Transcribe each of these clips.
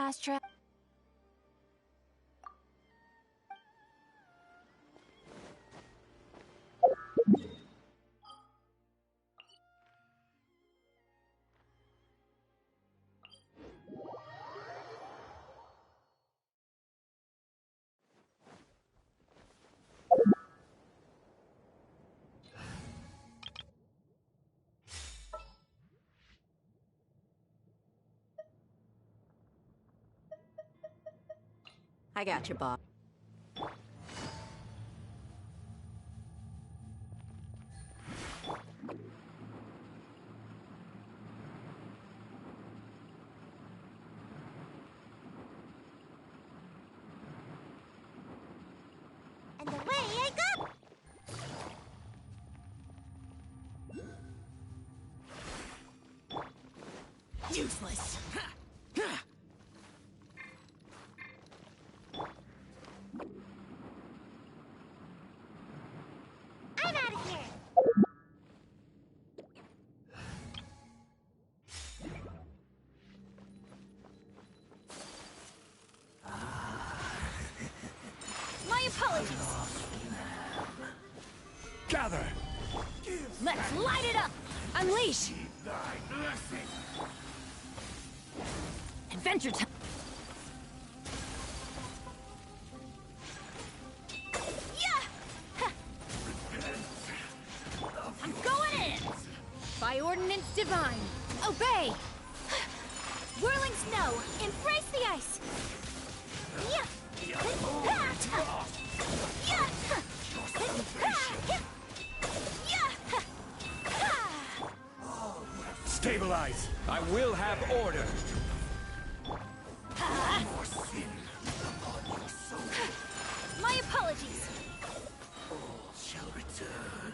fast travel. I got you, Bob. And away I go! Useless. I'm out of here! My apologies. Gather! Let's light it up! Unleash! Thy blessing! Adventure time! I'm going in! By ordinance divine, obey! Whirling snow, embrace the ice! Yeah! Stabilize! I will have order! More sin upon your soul. My apologies! All shall return.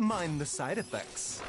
Mind the side effects.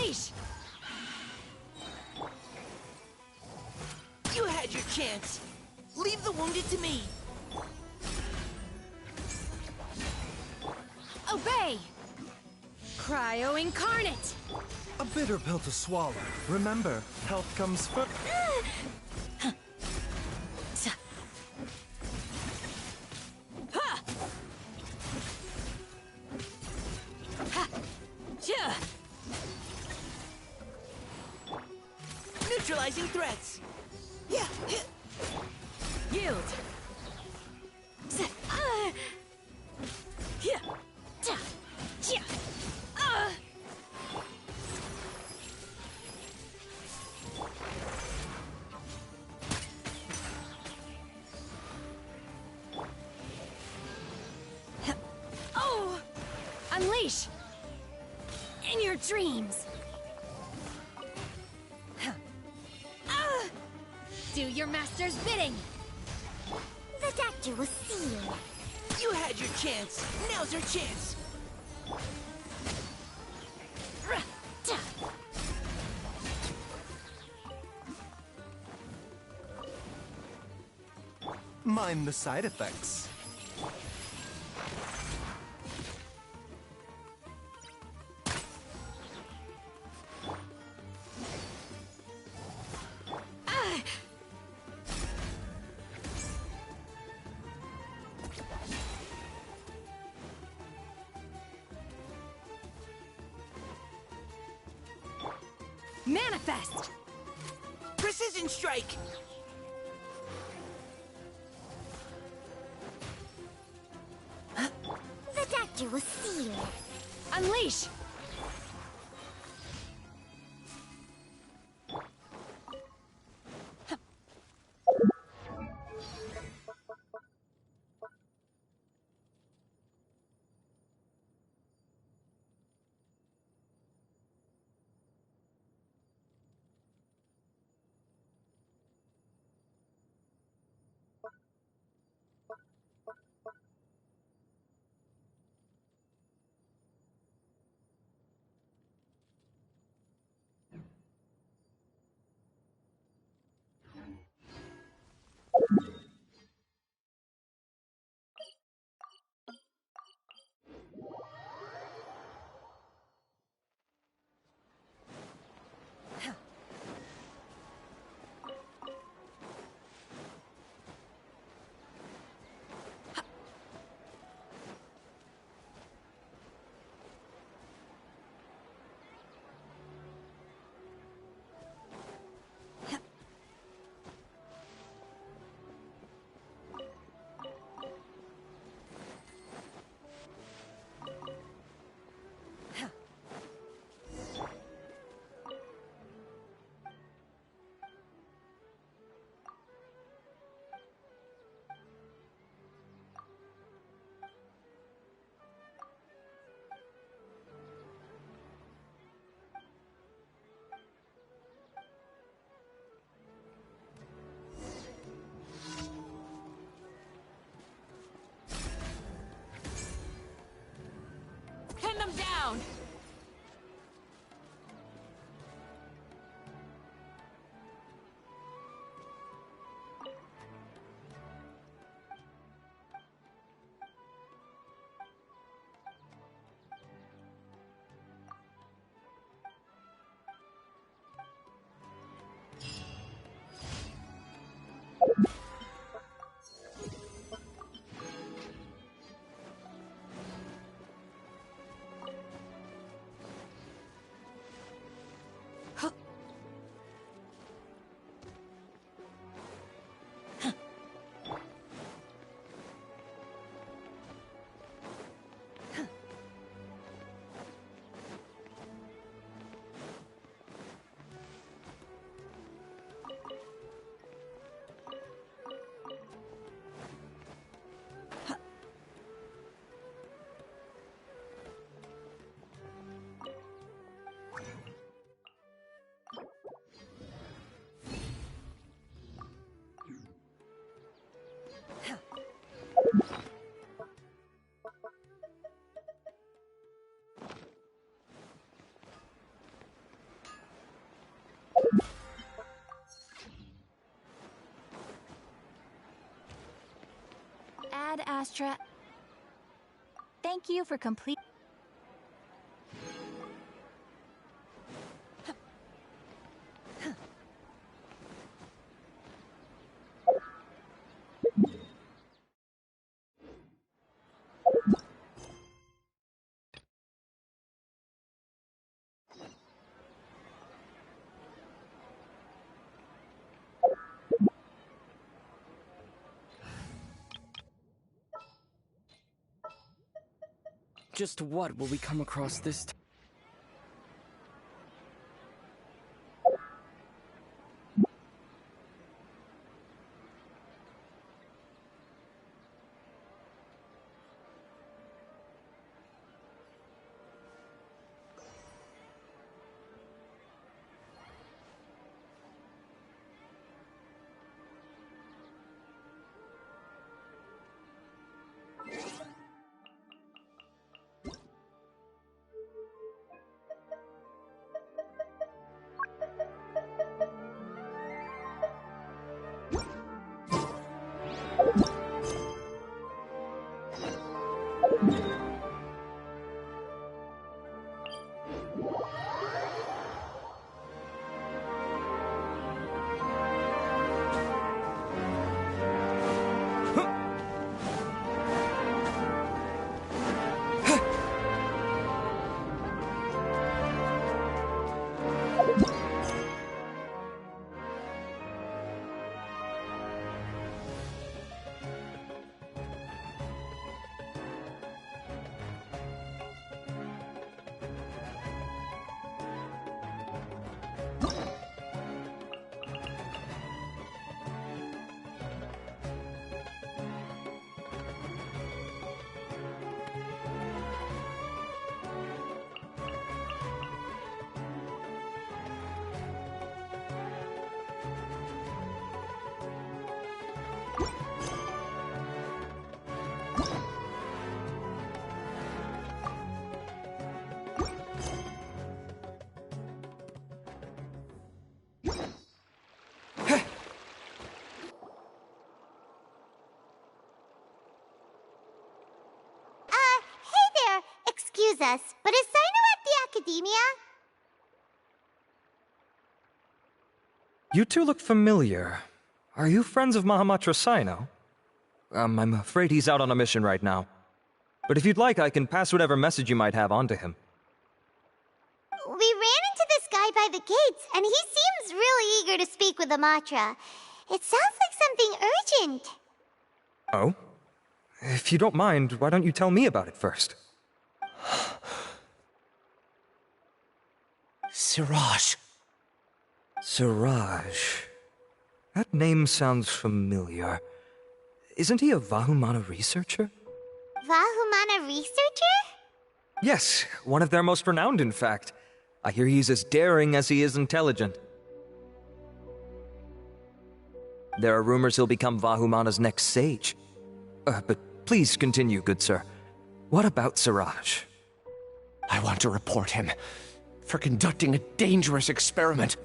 Unleash! You had your chance. Leave the wounded to me. Obey! Cryo Incarnate! A bitter pill to swallow. Remember, health comes first. Neutralizing threats. Yeah. Yield! Oh! Unleash! In your dreams! Do your master's bidding! The doctor will see you. You had your chance. Now's our chance. Mind the side effects. Manifest! Precision strike. The doctor will see you. Unleash! Pin them down! Ad Astra. Thank you for complete. Just what will we come across this time? Hey there! Excuse us, but is Sino at the Academia? You two look familiar. Are you friends of Mahamatra Sino? I'm afraid he's out on a mission right now. But if you'd like, I can pass whatever message you might have on to him. We ran into this guy by the gates, and he seems really eager to speak with Amatra. It sounds like something urgent. Oh? If you don't mind, why don't you tell me about it first? Siraj. Siraj. That name sounds familiar. Isn't he a Vahumana researcher? Vahumana researcher? Yes, one of their most renowned, in fact. I hear he's as daring as he is intelligent. There are rumors he'll become Vahumana's next sage. But please continue, good sir. What about Siraj? I want to report him for conducting a dangerous experiment.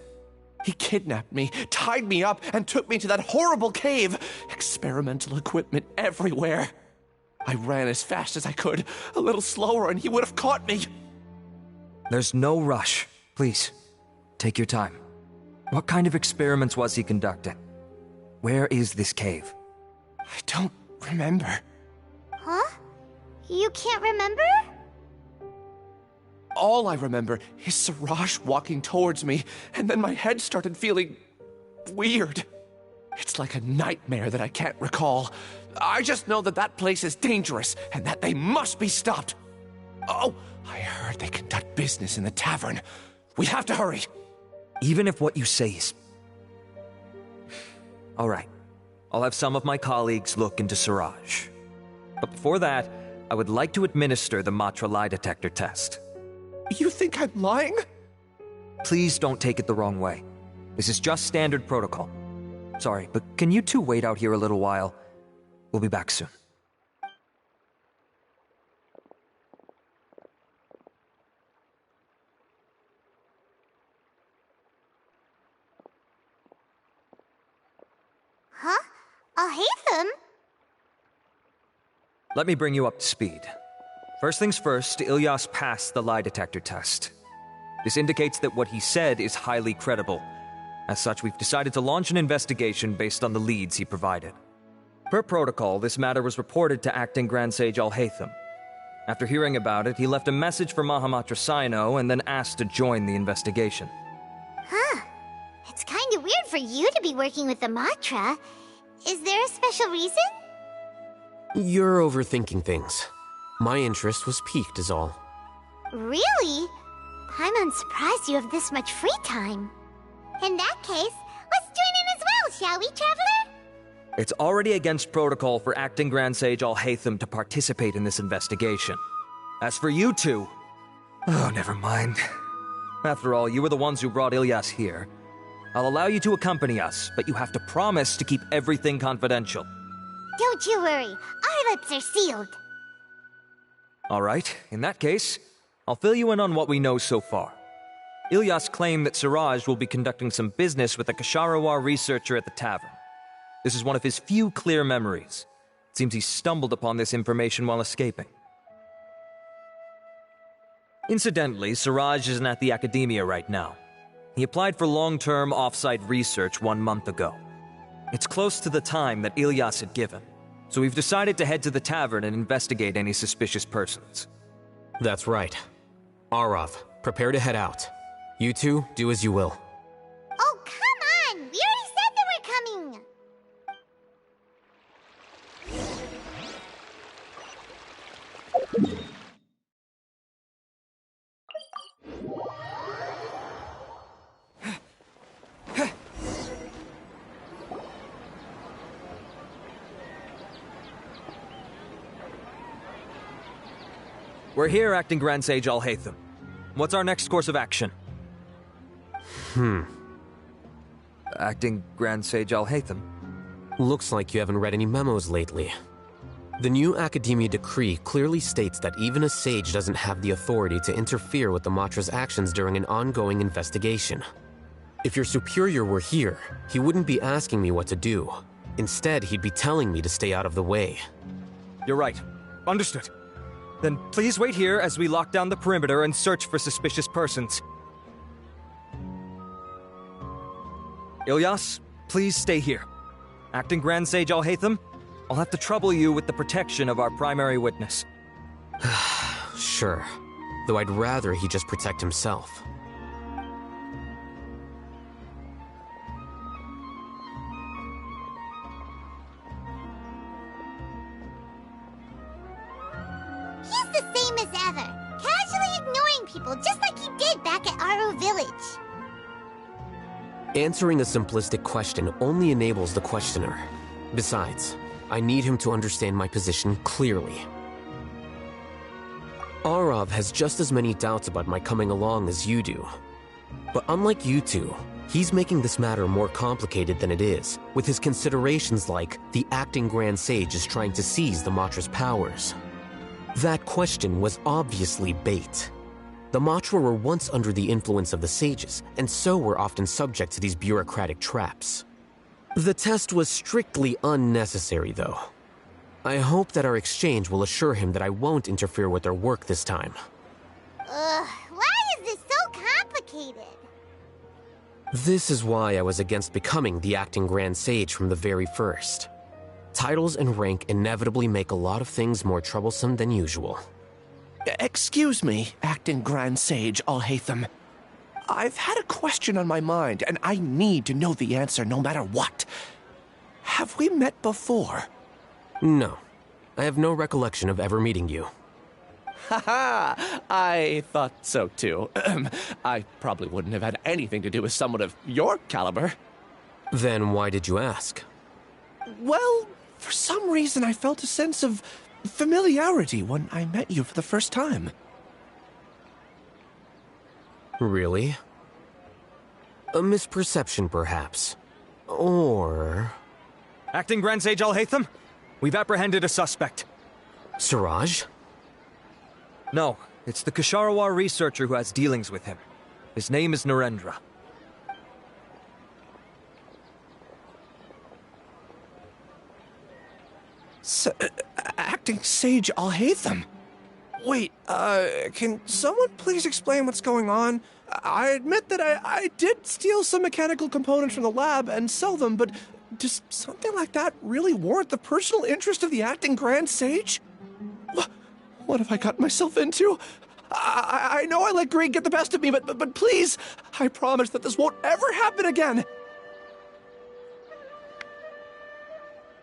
He kidnapped me, tied me up, and took me to that horrible cave. Experimental equipment everywhere. I ran as fast as I could, a little slower, and he would have caught me. There's no rush. Please, take your time. What kind of experiments was he conducting? Where is this cave? I don't remember. Huh? You can't remember? All I remember is Siraj walking towards me, and then my head started feeling weird. It's like a nightmare that I can't recall. I just know that that place is dangerous, and that they must be stopped. Oh, I heard they conduct business in the tavern. We have to hurry. Even if what you say is... All right. I'll have some of my colleagues look into Siraj. But before that, I would like to administer the Matra lie detector test. You think I'm lying? Please don't take it the wrong way. This is just standard protocol. Sorry, but can you two wait out here a little while? We'll be back soon. Huh? A Hatham? Let me bring you up to speed. First things first, Ilyas passed the lie detector test. This indicates that what he said is highly credible. As such, we've decided to launch an investigation based on the leads he provided. Per protocol, this matter was reported to Acting Grand Sage Alhaitham. After hearing about it, he left a message for Mahamatra Sino and then asked to join the investigation. Huh. It's kinda weird for you to be working with the Matra. Is there a special reason? You're overthinking things. My interest was piqued is all. Really? I'm unsurprised you have this much free time. In that case, let's join in as well, shall we, Traveler? It's already against protocol for Acting Grand Sage Alhaitham to participate in this investigation. As for you two... Oh, never mind. After all, you were the ones who brought Ilyas here. I'll allow you to accompany us, but you have to promise to keep everything confidential. Don't you worry, our lips are sealed. Alright, in that case, I'll fill you in on what we know so far. Ilyas claimed that Siraj will be conducting some business with a Kasharawar researcher at the tavern. This is one of his few clear memories. It seems he stumbled upon this information while escaping. Incidentally, Siraj isn't at the academia right now. He applied for long-term off-site research 1 month ago. It's close to the time that Ilyas had given, so we've decided to head to the tavern and investigate any suspicious persons. That's right. Arav, prepare to head out. You two, do as you will. Oh, come on! We already said that we're coming! We're here, Acting Grand Sage Alhaitham. What's our next course of action? Acting Grand Sage Alhaitham? Looks like you haven't read any memos lately. The new Academia decree clearly states that even a sage doesn't have the authority to interfere with the Matra's actions during an ongoing investigation. If your superior were here, he wouldn't be asking me what to do. Instead, he'd be telling me to stay out of the way. You're right. Understood. Then please wait here as we lock down the perimeter and search for suspicious persons. Ilyas, please stay here. Acting Grand Sage Alhaitham, I'll have to trouble you with the protection of our primary witness. Sure. Though I'd rather he just protect himself. He's the same as ever, casually ignoring people just like he did back at Aro Village. Answering a simplistic question only enables the questioner. Besides, I need him to understand my position clearly. Arav has just as many doubts about my coming along as you do. But unlike you two, he's making this matter more complicated than it is, with his considerations like the acting Grand Sage is trying to seize the Matra's powers. That question was obviously bait. The Matra were once under the influence of the sages, and so were often subject to these bureaucratic traps. The test was strictly unnecessary, though. I hope that our exchange will assure him that I won't interfere with their work this time. Why is this so complicated? This is why I was against becoming the acting Grand Sage from the very first. Titles and rank inevitably make a lot of things more troublesome than usual. Excuse me, Acting Grand Sage Alhaitham. I've had a question on my mind, and I need to know the answer no matter what. Have we met before? No. I have no recollection of ever meeting you. Haha, I thought so too. I probably wouldn't have had anything to do with someone of your caliber. Then why did you ask? Well, for some reason I felt a sense of familiarity when I met you for the first time. Really? A misperception, perhaps. Or... Acting Grand Sage Alhaitham, we've apprehended a suspect. Siraj? No, it's the Kasharawar researcher who has dealings with him. His name is Narendra. acting sage Alhaitham. Wait, can someone please explain what's going on? I admit that I did steal some mechanical components from the lab and sell them, but does something like that really warrant the personal interest of the acting Grand Sage? What have I gotten myself into? I know I let greed get the best of me, but please, I promise that this won't ever happen again.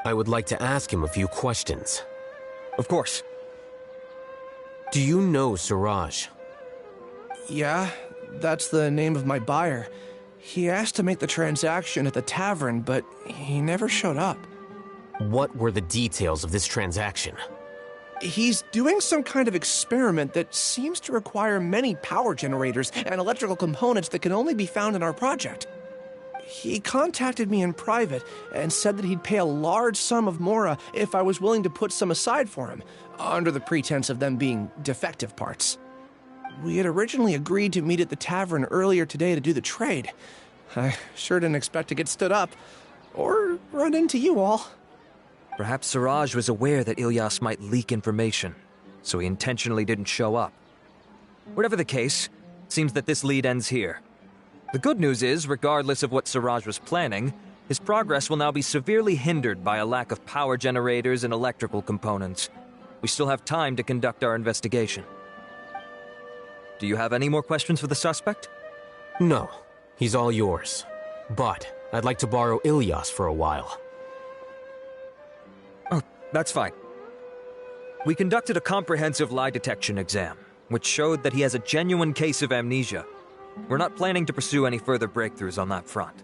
I would like to ask him a few questions. Of course. Do you know Suraj? Yeah, that's the name of my buyer. He asked to make the transaction at the tavern, but he never showed up. What were the details of this transaction? He's doing some kind of experiment that seems to require many power generators and electrical components that can only be found in our project. He contacted me in private and said that he'd pay a large sum of Mora if I was willing to put some aside for him, under the pretense of them being defective parts. We had originally agreed to meet at the tavern earlier today to do the trade. I sure didn't expect to get stood up, or run into you all. Perhaps Suraj was aware that Ilyas might leak information, so he intentionally didn't show up. Whatever the case, it seems that this lead ends here. The good news is, regardless of what Suraj was planning, his progress will now be severely hindered by a lack of power generators and electrical components. We still have time to conduct our investigation. Do you have any more questions for the suspect? No, he's all yours. But I'd like to borrow Ilyas for a while. Oh, that's fine. We conducted a comprehensive lie detection exam, which showed that he has a genuine case of amnesia. We're not planning to pursue any further breakthroughs on that front.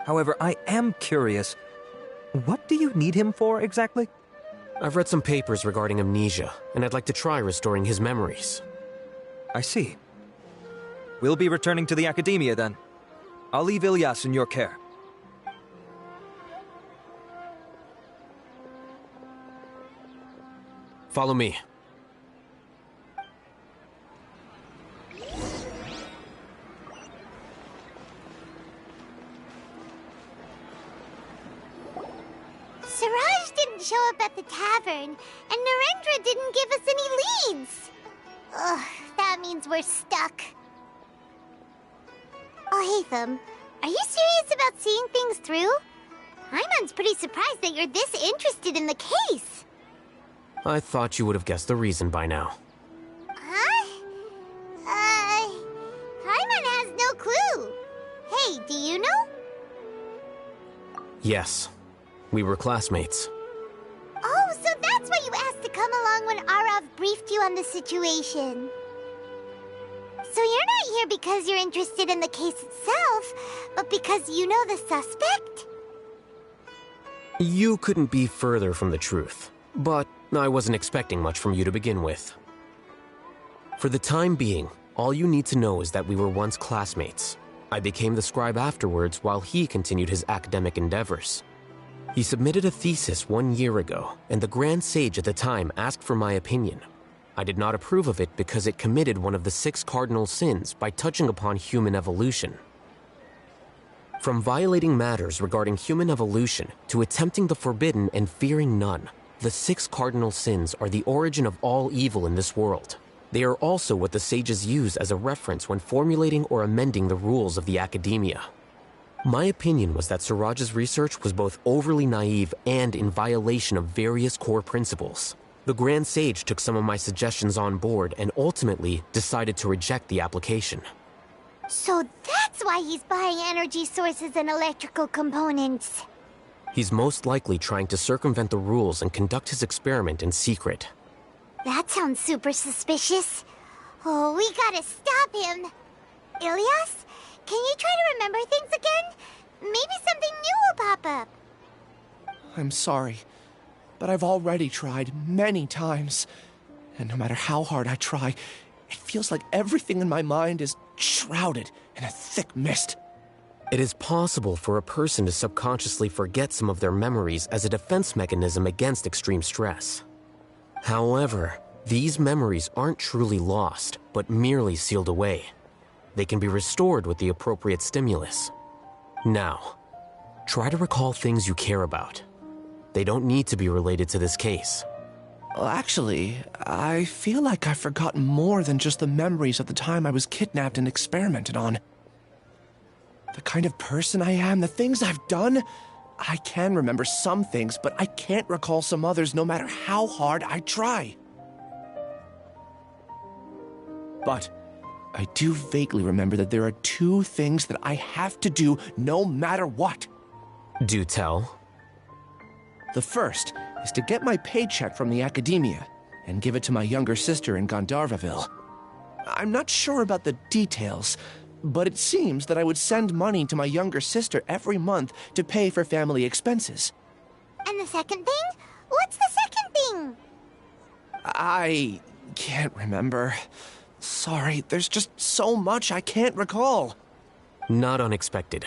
However, I am curious, what do you need him for exactly? I've read some papers regarding amnesia, and I'd like to try restoring his memories. I see. We'll be returning to the academia then. I'll leave Ilyas in your care. Follow me. Siraj didn't show up at the tavern, and Narendra didn't give us any leads. Ugh, that means we're stuck. Oh, Hatham, are you serious about seeing things through? Ayman's pretty surprised that you're this interested in the case. I thought you would have guessed the reason by now. Huh? Ayman has no clue. Hey, do you know? Yes. We were classmates. Oh, so that's why you asked to come along when Arav briefed you on the situation. So you're not here because you're interested in the case itself, but because you know the suspect? You couldn't be further from the truth, but I wasn't expecting much from you to begin with. For the time being, all you need to know is that we were once classmates. I became the scribe afterwards while he continued his academic endeavors. He submitted a thesis 1 year ago, and the Grand Sage at the time asked for my opinion. I did not approve of it because it committed one of the 6 cardinal sins by touching upon human evolution. From violating matters regarding human evolution to attempting the forbidden and fearing none, the 6 cardinal sins are the origin of all evil in this world. They are also what the sages use as a reference when formulating or amending the rules of the academia. My opinion was that Suraj's research was both overly naive and in violation of various core principles. The Grand Sage took some of my suggestions on board and ultimately decided to reject the application. So that's why he's buying energy sources and electrical components. He's most likely trying to circumvent the rules and conduct his experiment in secret. That sounds super suspicious. Oh, we gotta stop him. Ilyas, can you try to remember things again? Maybe something new will pop up. I'm sorry, but I've already tried many times. And no matter how hard I try, it feels like everything in my mind is shrouded in a thick mist. It is possible for a person to subconsciously forget some of their memories as a defense mechanism against extreme stress. However, these memories aren't truly lost, but merely sealed away. They can be restored with the appropriate stimulus. Now, try to recall things you care about. They don't need to be related to this case. Well, actually, I feel like I've forgotten more than just the memories of the time I was kidnapped and experimented on. The kind of person I am, the things I've done, I can remember some things, but I can't recall some others no matter how hard I try. But I do vaguely remember that there are two things that I have to do no matter what. Do tell. The first is to get my paycheck from the academia and give it to my younger sister in Gandharvaville. I'm not sure about the details, but it seems that I would send money to my younger sister every month to pay for family expenses. And the second thing? What's the second thing? I can't remember. Sorry, there's just so much I can't recall. Not unexpected.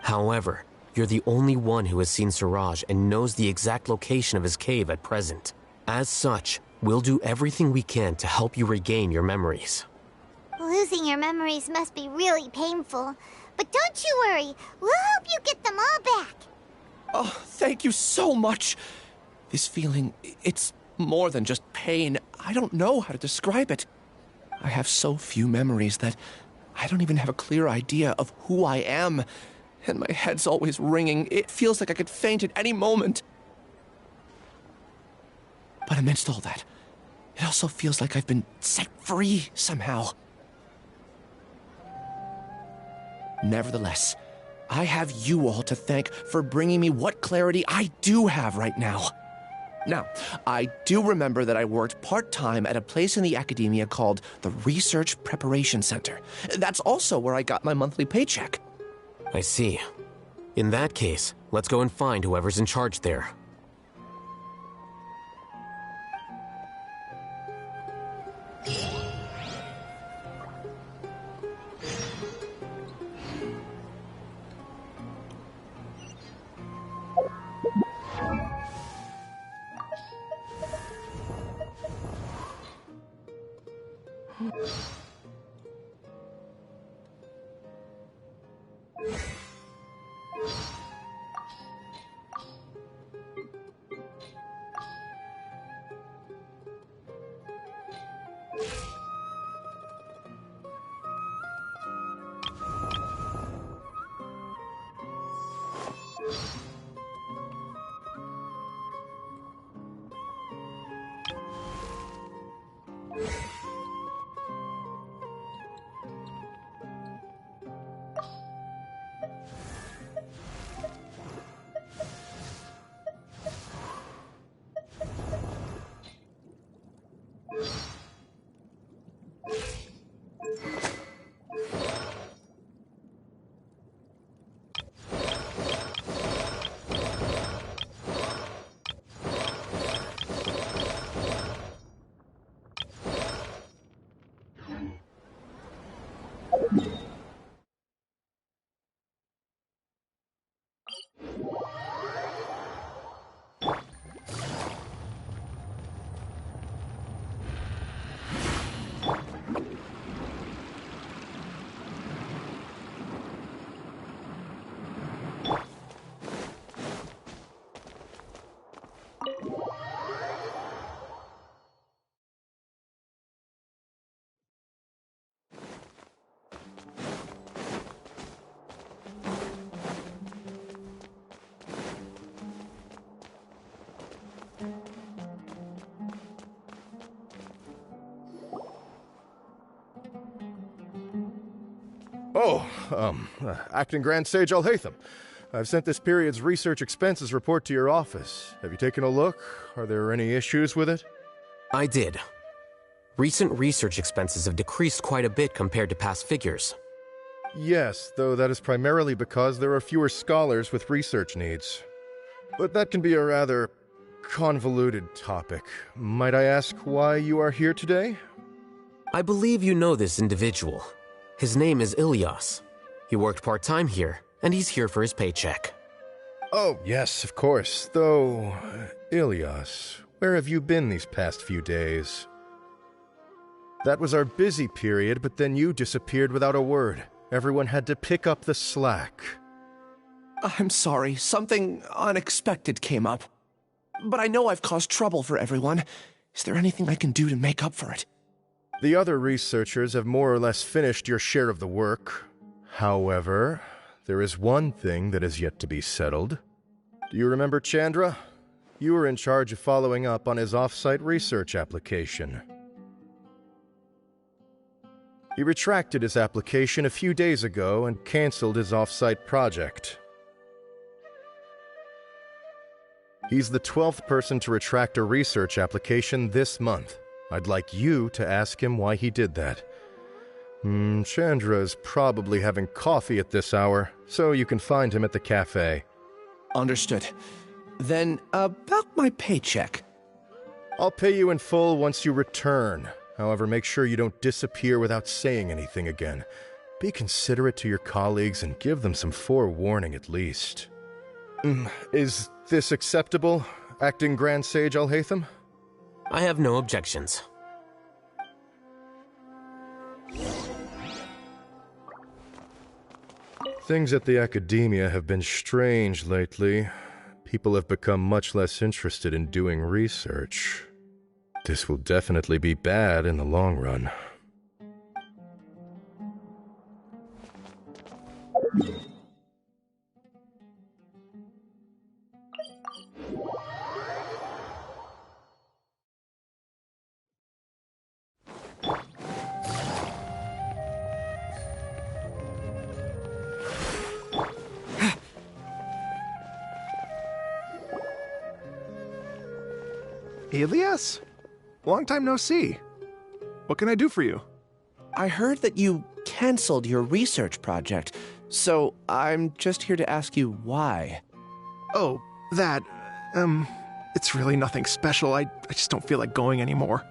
However, you're the only one who has seen Suraj and knows the exact location of his cave at present. As such, we'll do everything we can to help you regain your memories. Losing your memories must be really painful. But don't you worry, we'll help you get them all back. Oh, thank you so much. This feeling, it's more than just pain. I don't know how to describe it. I have so few memories that I don't even have a clear idea of who I am. And my head's always ringing. It feels like I could faint at any moment. But amidst all that, it also feels like I've been set free somehow. Nevertheless, I have you all to thank for bringing me what clarity I do have right now. Now, I do remember that I worked part-time at a place in the academia called the Research Preparation Center. That's also where I got my monthly paycheck. I see. In that case, let's go and find whoever's in charge there. Acting Grand Sage Alhaitham. I've sent this period's research expenses report to your office. Have you taken a look? Are there any issues with it? I did. Recent research expenses have decreased quite a bit compared to past figures. Yes, though that is primarily because there are fewer scholars with research needs. But that can be a rather convoluted topic. Might I ask why you are here today? I believe you know this individual. His name is Ilyas. He worked part-time here, and he's here for his paycheck. Oh, yes, of course. Though, Ilyas, where have you been these past few days? That was our busy period, but then you disappeared without a word. Everyone had to pick up the slack. I'm sorry, something unexpected came up. but I know I've caused trouble for everyone. Is there anything I can do to make up for it? The other researchers have more or less finished your share of the work. However, there is one thing that is yet to be settled. Do you remember Chandra? You were in charge of following up on his off-site research application. He retracted his application a few days ago and canceled his off-site project. He's the 12th person to retract a research application this month. I'd like you to ask him why he did that. Chandra is probably having coffee at this hour, so you can find him at the cafe. Understood. Then, about my paycheck. I'll pay you in full once you return. However, make sure you don't disappear without saying anything again. Be considerate to your colleagues and give them some forewarning at least. Is this acceptable, Acting Grand Sage Alhaitham? I have no objections. Things at the Academia have been strange lately. People have become much less interested in doing research. This will definitely be bad in the long run. Ilias? Long time no see. What can I do for you? I heard that you canceled your research project, so I'm just here to ask you why. Oh, that, it's really nothing special. I just don't feel like going anymore.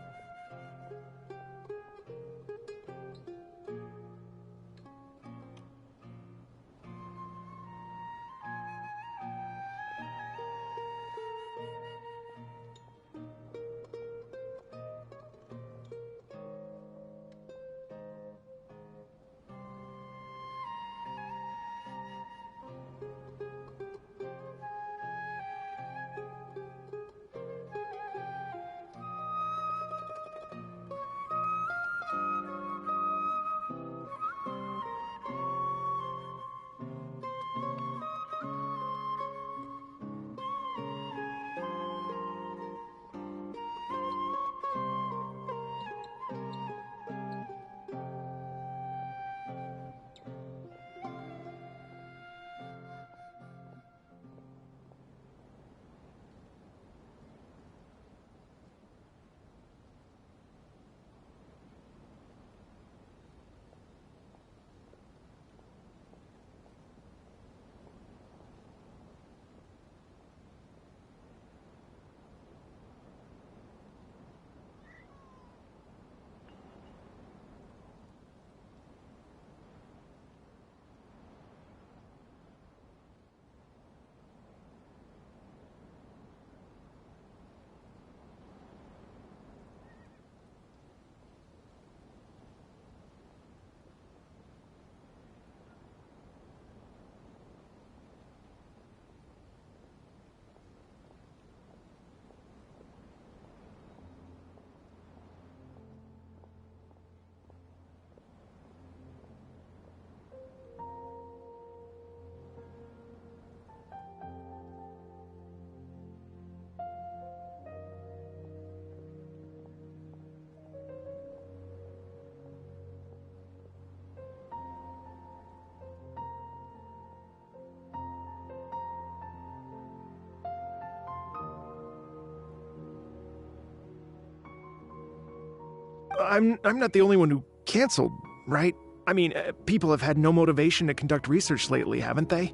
I'm not the only one who canceled, right? I mean, people have had no motivation to conduct research lately, haven't they?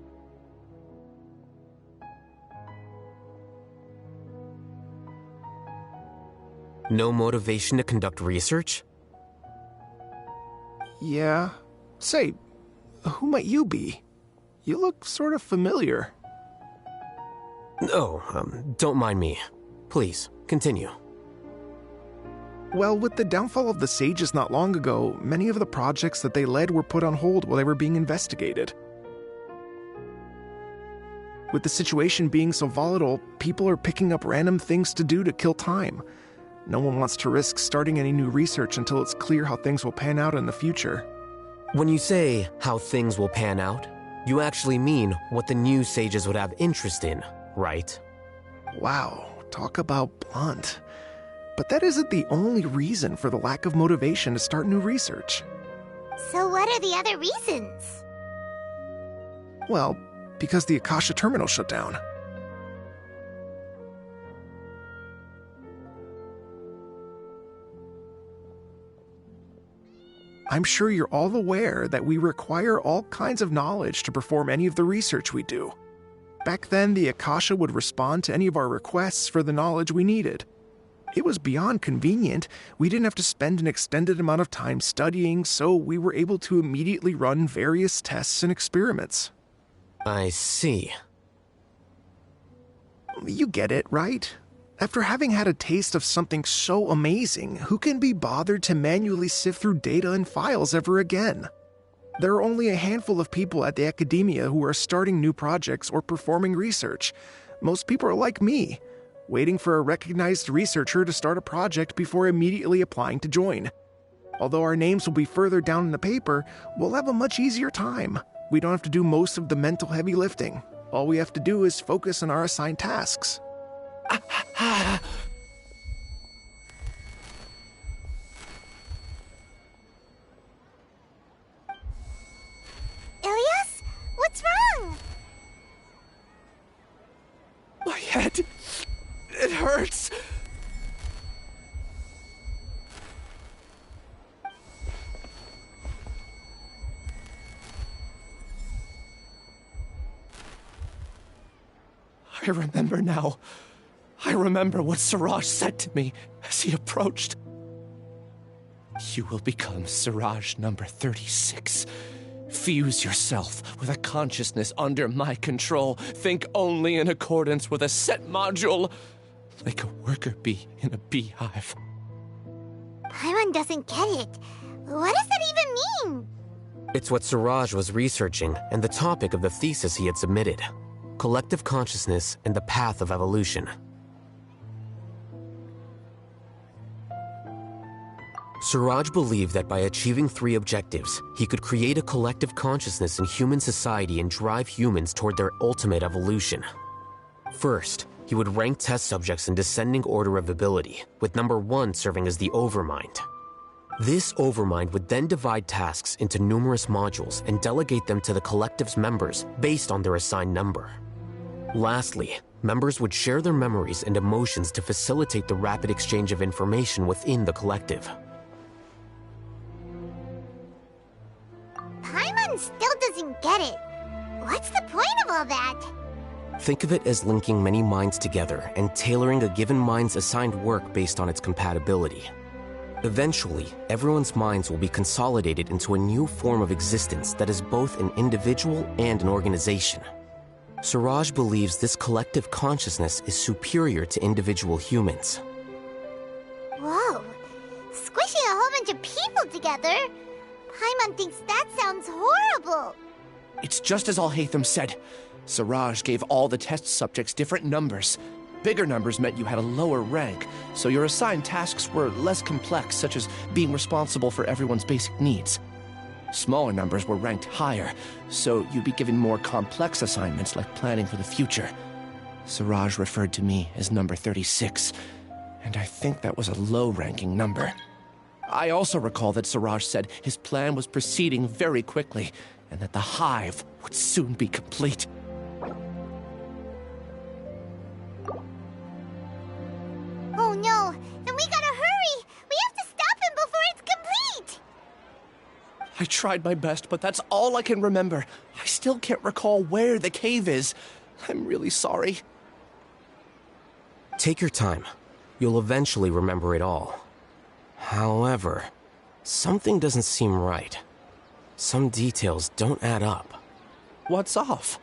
No motivation to conduct research? Yeah. Say, who might you be? You look sort of familiar. Oh, don't mind me. Please, continue. Well, with the downfall of the Sages not long ago, many of the projects that they led were put on hold while they were being investigated. With the situation being so volatile, people are picking up random things to do to kill time. No one wants to risk starting any new research until it's clear how things will pan out in the future. When you say how things will pan out, you actually mean what the new sages would have interest in, right? Wow, talk about blunt. But that isn't the only reason for the lack of motivation to start new research. So what are the other reasons? Well, because the Akasha terminal shut down. I'm sure you're all aware that we require all kinds of knowledge to perform any of the research we do. Back then, the Akasha would respond to any of our requests for the knowledge we needed. It was beyond convenient. We didn't have to spend an extended amount of time studying, so we were able to immediately run various tests and experiments. I see. You get it, right? After having had a taste of something so amazing, who can be bothered to manually sift through data and files ever again? There are only a handful of people at the academia who are starting new projects or performing research. Most people are like me, waiting for a recognized researcher to start a project before immediately applying to join. Although our names will be further down in the paper, we'll have a much easier time. We don't have to do most of the mental heavy lifting. All we have to do is focus on our assigned tasks. Ilias? What's wrong? My head. It hurts. I remember now. I remember what Siraj said to me as he approached. You will become Siraj number 36. Fuse yourself with a consciousness under my control. Think only in accordance with a set module, like a worker bee in a beehive. Paimon doesn't get it. What does that even mean? It's what Siraj was researching and the topic of the thesis he had submitted. Collective consciousness and the path of evolution. Siraj believed that by achieving 3 objectives, he could create a collective consciousness in human society and drive humans toward their ultimate evolution. First, he would rank test subjects in descending order of ability, with number 1 serving as the Overmind. This Overmind would then divide tasks into numerous modules and delegate them to the collective's members based on their assigned number. Lastly, members would share their memories and emotions to facilitate the rapid exchange of information within the collective. Paimon still doesn't get it. What's the point of all that? Think of it as linking many minds together and tailoring a given mind's assigned work based on its compatibility. Eventually, everyone's minds will be consolidated into a new form of existence that is both an individual and an organization. Siraj believes this collective consciousness is superior to individual humans. Whoa. Squishing a whole bunch of people together? Paimon thinks that sounds horrible. It's just as Al-Haytham said. Siraj gave all the test subjects different numbers. Bigger numbers meant you had a lower rank, so your assigned tasks were less complex, such as being responsible for everyone's basic needs. Smaller numbers were ranked higher, so you'd be given more complex assignments like planning for the future. Siraj referred to me as number 36, and I think that was a low-ranking number. I also recall that Siraj said his plan was proceeding very quickly, and that the hive would soon be complete. Oh no, then we gotta hurry! We have to stop him before it's complete! I tried my best, but that's all I can remember. I still can't recall where the cave is. I'm really sorry. Take your time. You'll eventually remember it all. However, something doesn't seem right. Some details don't add up. What's off?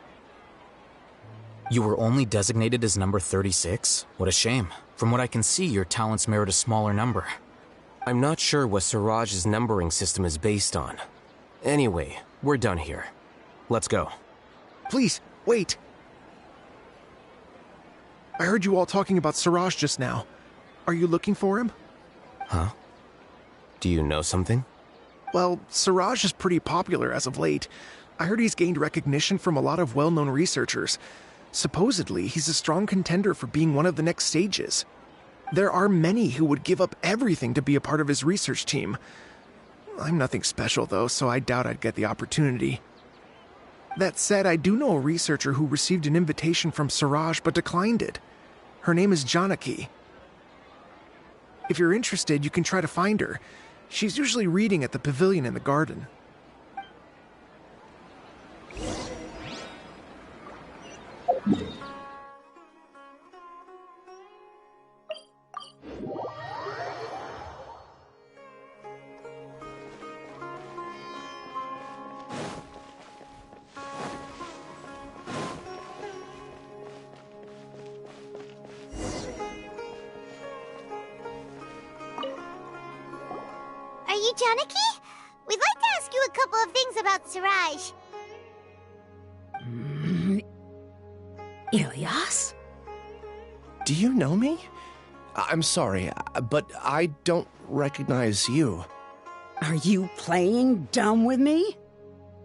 You were only designated as number 36? What a shame. From what I can see, your talents merit a smaller number. I'm not sure what Siraj's numbering system is based on. Anyway, we're done here. Let's go. Please, wait. I heard you all talking about Siraj just now. Are you looking for him? Huh? Do you know something? Well, Siraj is pretty popular as of late. I heard he's gained recognition from a lot of well-known researchers. Supposedly, he's a strong contender for being one of the next sages. There are many who would give up everything to be a part of his research team. I'm nothing special, though, so I doubt I'd get the opportunity. That said, I do know a researcher who received an invitation from Siraj but declined it. Her name is Janaki. If you're interested, you can try to find her. She's usually reading at the pavilion in the garden. Are you Janaki? We'd like to ask you a couple of things about Siraj. Ilyas? Do you know me? I'm sorry, but I don't recognize you. Are you playing dumb with me?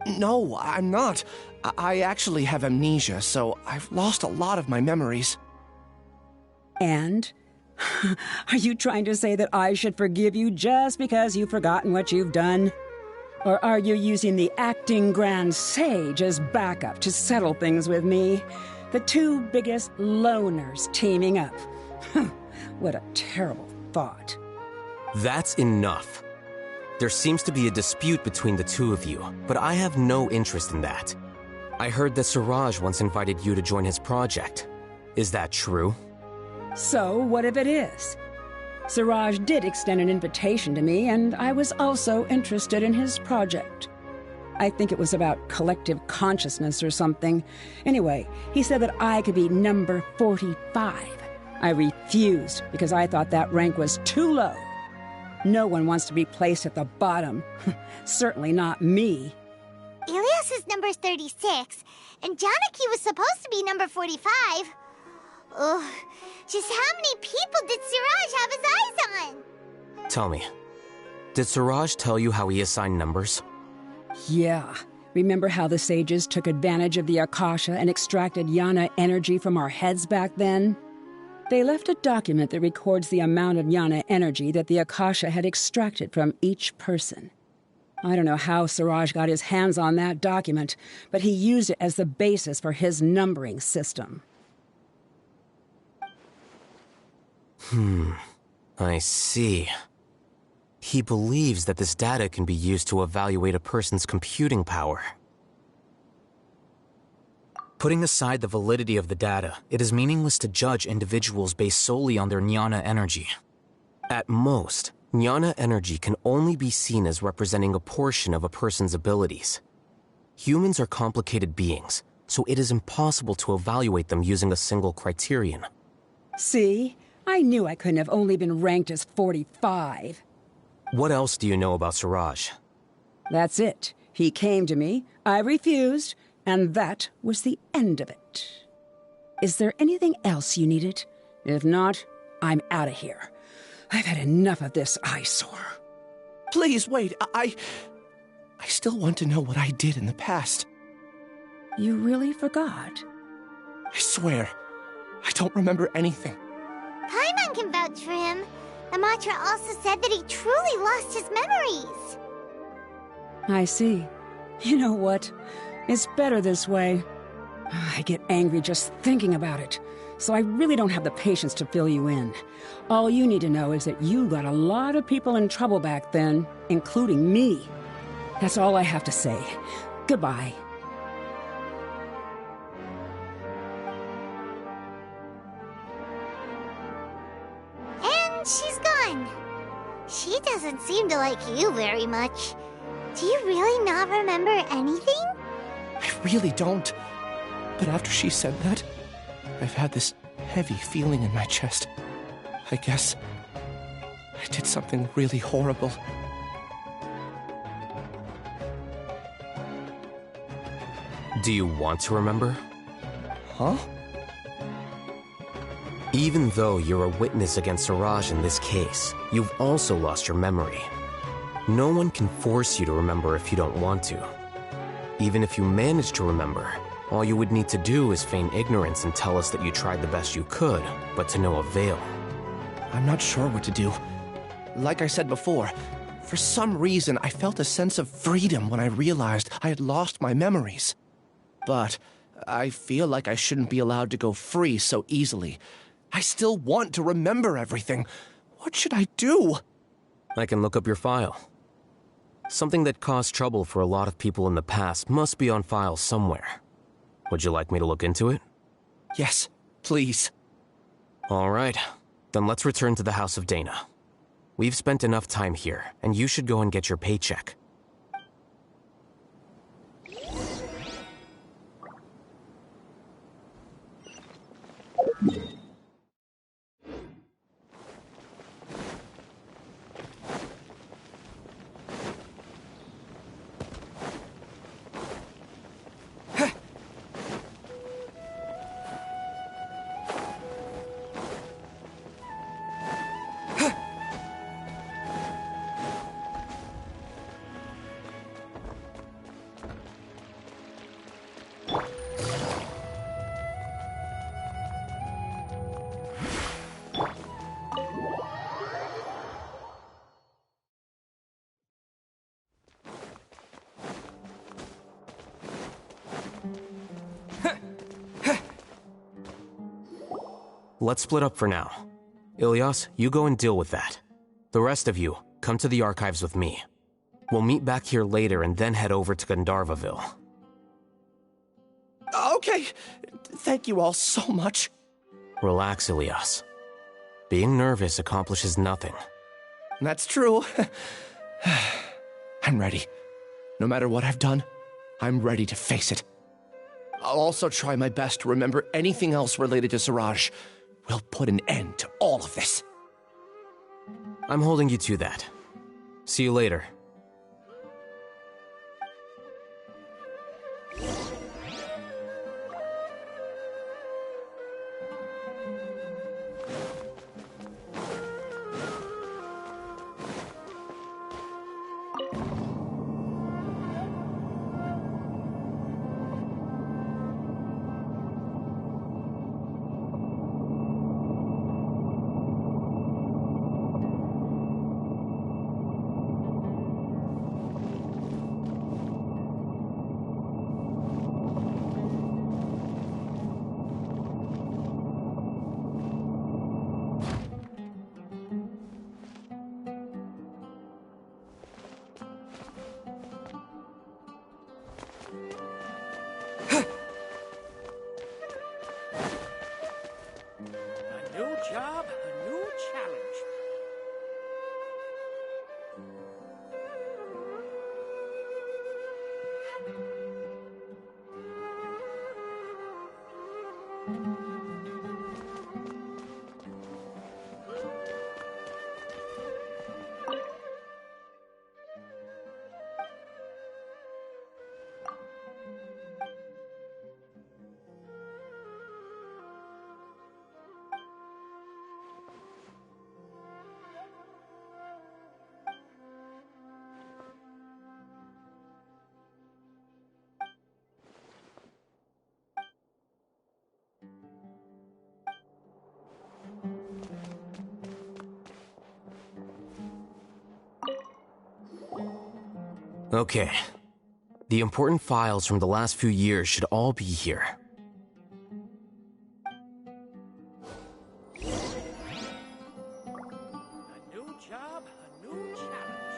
No, I'm not. I actually have amnesia, so I've lost a lot of my memories. And? Are you trying to say that I should forgive you just because you've forgotten what you've done? Or are you using the acting grand sage as backup to settle things with me? The two biggest loners teaming up. What a terrible thought. That's enough. There seems to be a dispute between the two of you, but I have no interest in that. I heard that Siraj once invited you to join his project. Is that true? So, what if it is? Siraj did extend an invitation to me, and I was also interested in his project. I think it was about collective consciousness or something. Anyway, he said that I could be number 45. I refused because I thought that rank was too low. No one wants to be placed at the bottom. Certainly not me. Ilyas is number 36, and Janaki was supposed to be number 45. Ugh, just how many people did Siraj have his eyes on? Tell me, did Siraj tell you how he assigned numbers? Yeah. Remember how the sages took advantage of the Akasha and extracted Yana energy from our heads back then? They left a document that records the amount of Yana energy that the Akasha had extracted from each person. I don't know how Siraj got his hands on that document, but he used it as the basis for his numbering system. I see. He believes that this data can be used to evaluate a person's computing power. Putting aside the validity of the data, it is meaningless to judge individuals based solely on their jnana energy. At most, jnana energy can only be seen as representing a portion of a person's abilities. Humans are complicated beings, so it is impossible to evaluate them using a single criterion. See? I knew I couldn't have only been ranked as 45. What else do you know about Siraj? That's it. He came to me, I refused, and that was the end of it. Is there anything else you needed? If not, I'm out of here. I've had enough of this eyesore. Please, wait, I still want to know what I did in the past. You really forgot? I swear, I don't remember anything. Paimon can vouch for him. The mantra also said that he truly lost his memories. I see. You know what? It's better this way. I get angry just thinking about it, so I really don't have the patience to fill you in. All you need to know is that you got a lot of people in trouble back then, including me. That's all I have to say. Goodbye. She's gone. She doesn't seem to like you very much. Do you really not remember anything? I really don't. But after she said that, I've had this heavy feeling in my chest. I guess I did something really horrible. Do you want to remember? Huh? Even though you're a witness against Siraj in this case, you've also lost your memory. No one can force you to remember if you don't want to. Even if you manage to remember, all you would need to do is feign ignorance and tell us that you tried the best you could, but to no avail. I'm not sure what to do. Like I said before, for some reason I felt a sense of freedom when I realized I had lost my memories. But I feel like I shouldn't be allowed to go free so easily. I still want to remember everything. What should I do? I can look up your file. Something that caused trouble for a lot of people in the past must be on file somewhere. Would you like me to look into it? Yes, please. All right. Then let's return to the House of Dana. We've spent enough time here, and you should go and get your paycheck. Let's split up for now. Ilyas, you go and deal with that. The rest of you, come to the archives with me. We'll meet back here later and then head over to Gandharvaville. Okay. Thank you all so much. Relax, Ilyas. Being nervous accomplishes nothing. That's true. I'm ready. No matter what I've done, I'm ready to face it. I'll also try my best to remember anything else related to Siraj. We'll put an end to all of this. I'm holding you to that. See you later. A new job, a new challenge. Okay. The important files from the last few years should all be here. A new job, a new challenge.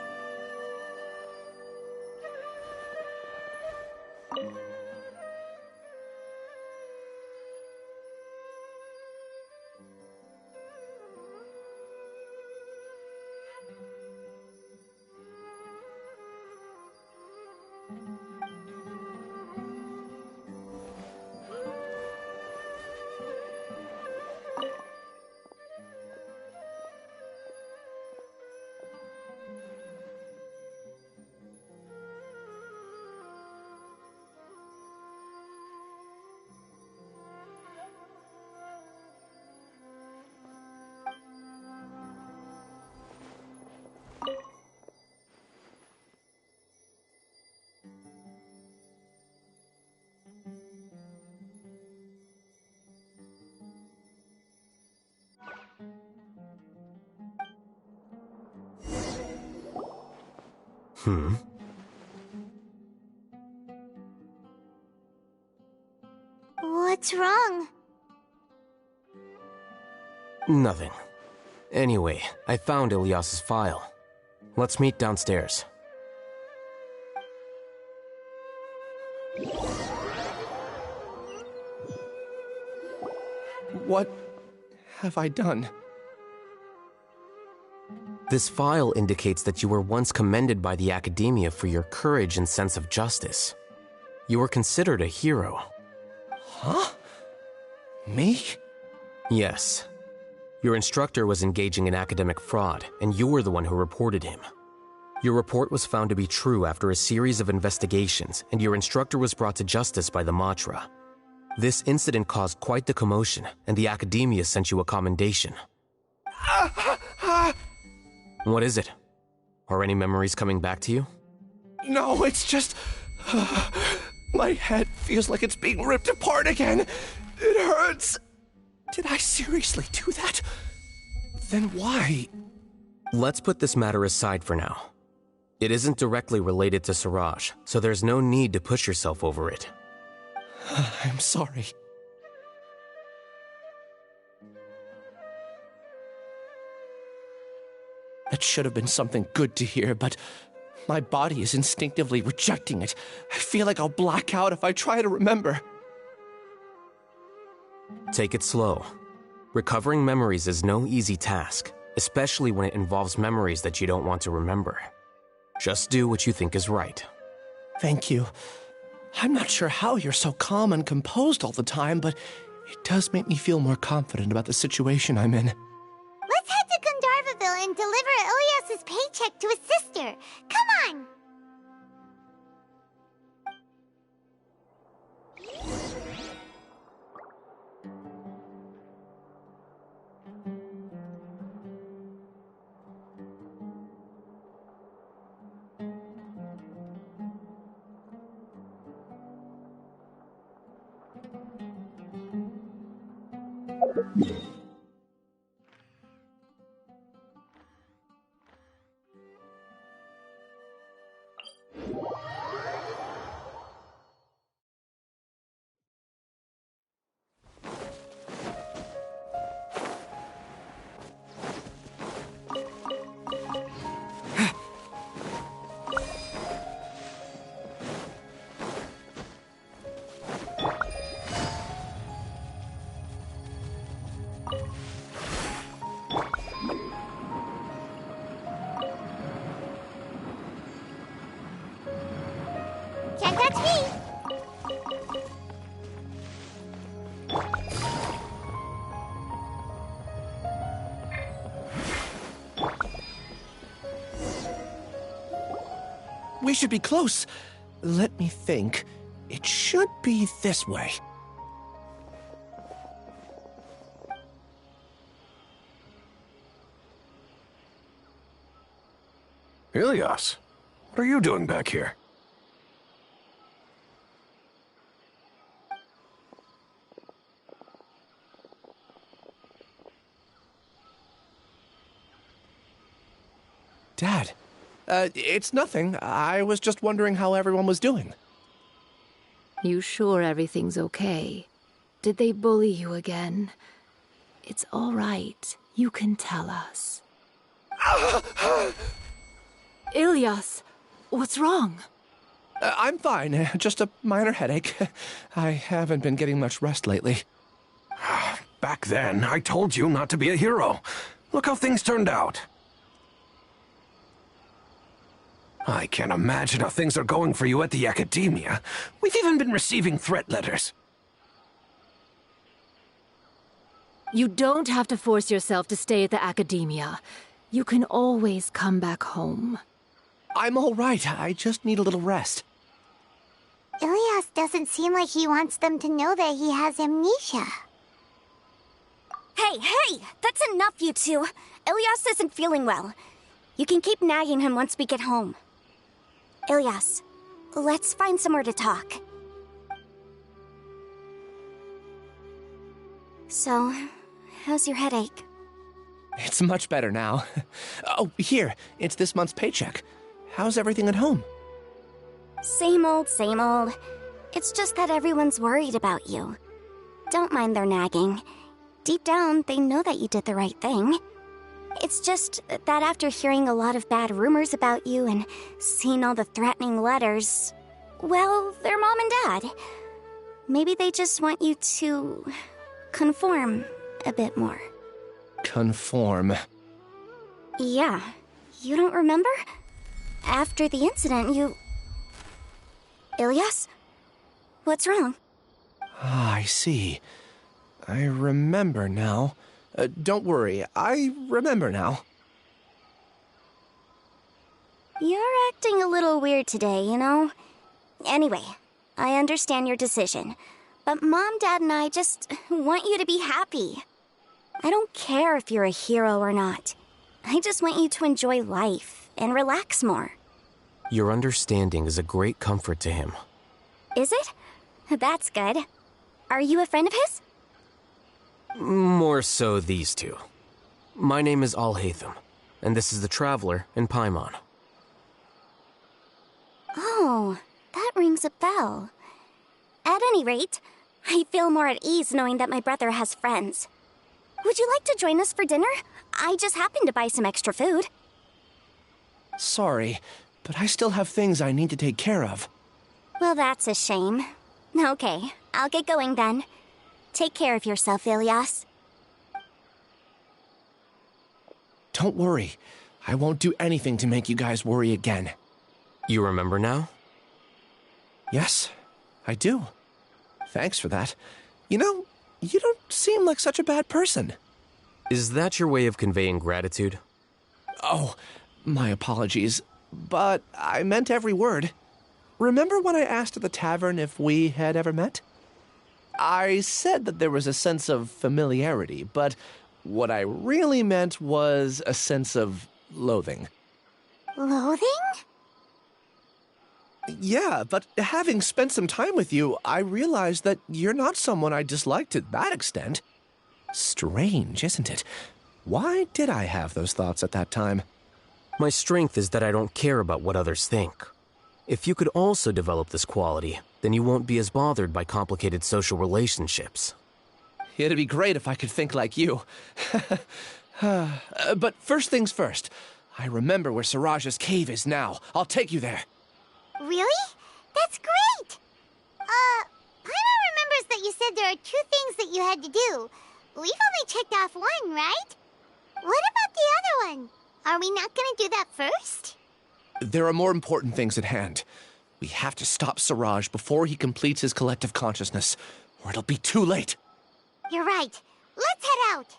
What's wrong? Nothing. Anyway, I found Ilyas's file. Let's meet downstairs. What have I done? This file indicates that you were once commended by the Academia for your courage and sense of justice. You were considered a hero. Huh? Me? Yes. Your instructor was engaging in academic fraud, and you were the one who reported him. Your report was found to be true after a series of investigations, and your instructor was brought to justice by the Matra. This incident caused quite the commotion, and the Academia sent you a commendation. What is it? Are any memories coming back to you? No, it's just... my head feels like it's being ripped apart again. It hurts. Did I seriously do that? Then why? Let's put this matter aside for now. It isn't directly related to Siraj, so there's no need to push yourself over it. I'm sorry. That should have been something good to hear, but my body is instinctively rejecting it. I feel like I'll black out if I try to remember. Take it slow. Recovering memories is no easy task, especially when it involves memories that you don't want to remember. Just do what you think is right. Thank you. I'm not sure how you're so calm and composed all the time, but it does make me feel more confident about the situation I'm in. Let's head to Gandharvaville and deliver Ilyas's paycheck to his sister. Come on! Can't touch me! We should be close. Let me think. It should be this way. Ilyas, what are you doing back here? Dad, it's nothing. I was just wondering how everyone was doing. You sure everything's okay? Did they bully you again? It's all right. You can tell us. Ilyas, what's wrong? I'm fine. Just a minor headache. I haven't been getting much rest lately. Back then, I told you not to be a hero. Look how things turned out. I can't imagine how things are going for you at the Academia. We've even been receiving threat letters. You don't have to force yourself to stay at the Academia. You can always come back home. I'm all right. I just need a little rest. Ilyas doesn't seem like he wants them to know that he has amnesia. Hey! That's enough, you two. Ilyas isn't feeling well. You can keep nagging him once we get home. Ilyas, let's find somewhere to talk. So, how's your headache? It's much better now. Oh, here. It's this month's paycheck. how's everything at home? Same old, same old. It's just that everyone's worried about you. Don't mind their nagging. Deep down, they know that you did the right thing. It's just that after hearing a lot of bad rumors about you and seeing all the threatening letters, well, they're mom and dad. Maybe they just want you to conform a bit more. Conform. Yeah. You don't remember? After the incident, you... Ilyas? What's wrong? Ah, I see. I remember now. Don't worry, I remember now. You're acting a little weird today, you know? Anyway, I understand your decision, but Mom, Dad, and I just want you to be happy. I don't care if you're a hero or not. I just want you to enjoy life and relax more. Your understanding is a great comfort to him. Is it? That's good. Are you a friend of his? More so these two. My name is Al-Haytham, and this is the Traveler in Paimon. Oh, that rings a bell. At any rate, I feel more at ease knowing that my brother has friends. Would you like to join us for dinner? I just happened to buy some extra food. Sorry, but I still have things I need to take care of. Well, that's a shame. Okay, I'll get going then. Take care of yourself, Ilyas. Don't worry. I won't do anything to make you guys worry again. You remember now? Yes, I do. Thanks for that. You know, you don't seem like such a bad person. Is that your way of conveying gratitude? Oh, my apologies. But I meant every word. Remember when I asked at the tavern if we had ever met? I said that there was a sense of familiarity, but what I really meant was a sense of loathing. Loathing? Yeah, but having spent some time with you, I realized that you're not someone I dislike to that extent. Strange, isn't it? Why did I have those thoughts at that time? My strength is that I don't care about what others think. If you could also develop this quality, then you won't be as bothered by complicated social relationships. It'd be great if I could think like you. But first things first. I remember where Siraj's cave is now. I'll take you there. Really? That's great! Paimon remembers that you said there are 2 things that you had to do. We've only checked off 1, right? What about the other one? Are we not gonna do that first? There are more important things at hand. We have to stop Siraj before he completes his collective consciousness, or it'll be too late. You're right. Let's head out.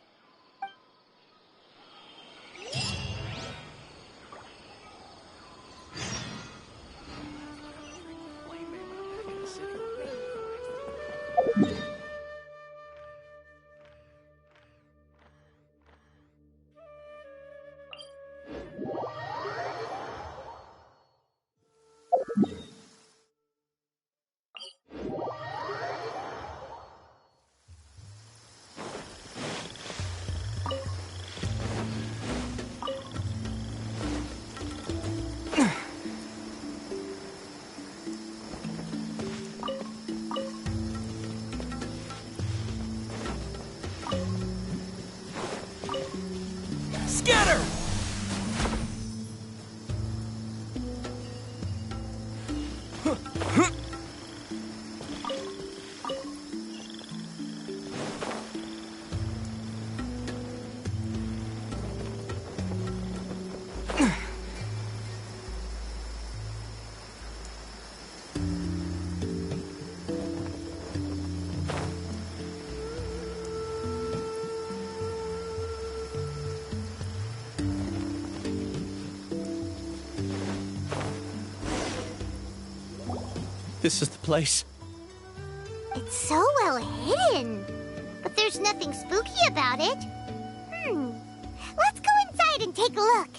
Scatter! This is the place. It's so well hidden. But there's nothing spooky about it. Let's go inside and take a look.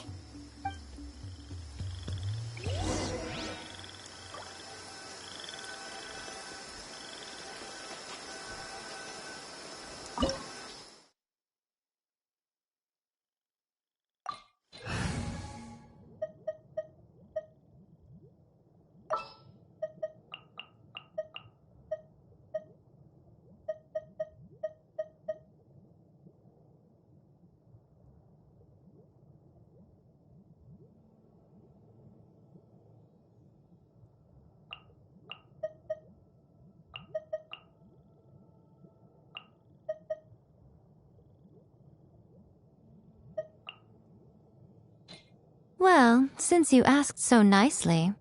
Well, since you asked so nicely.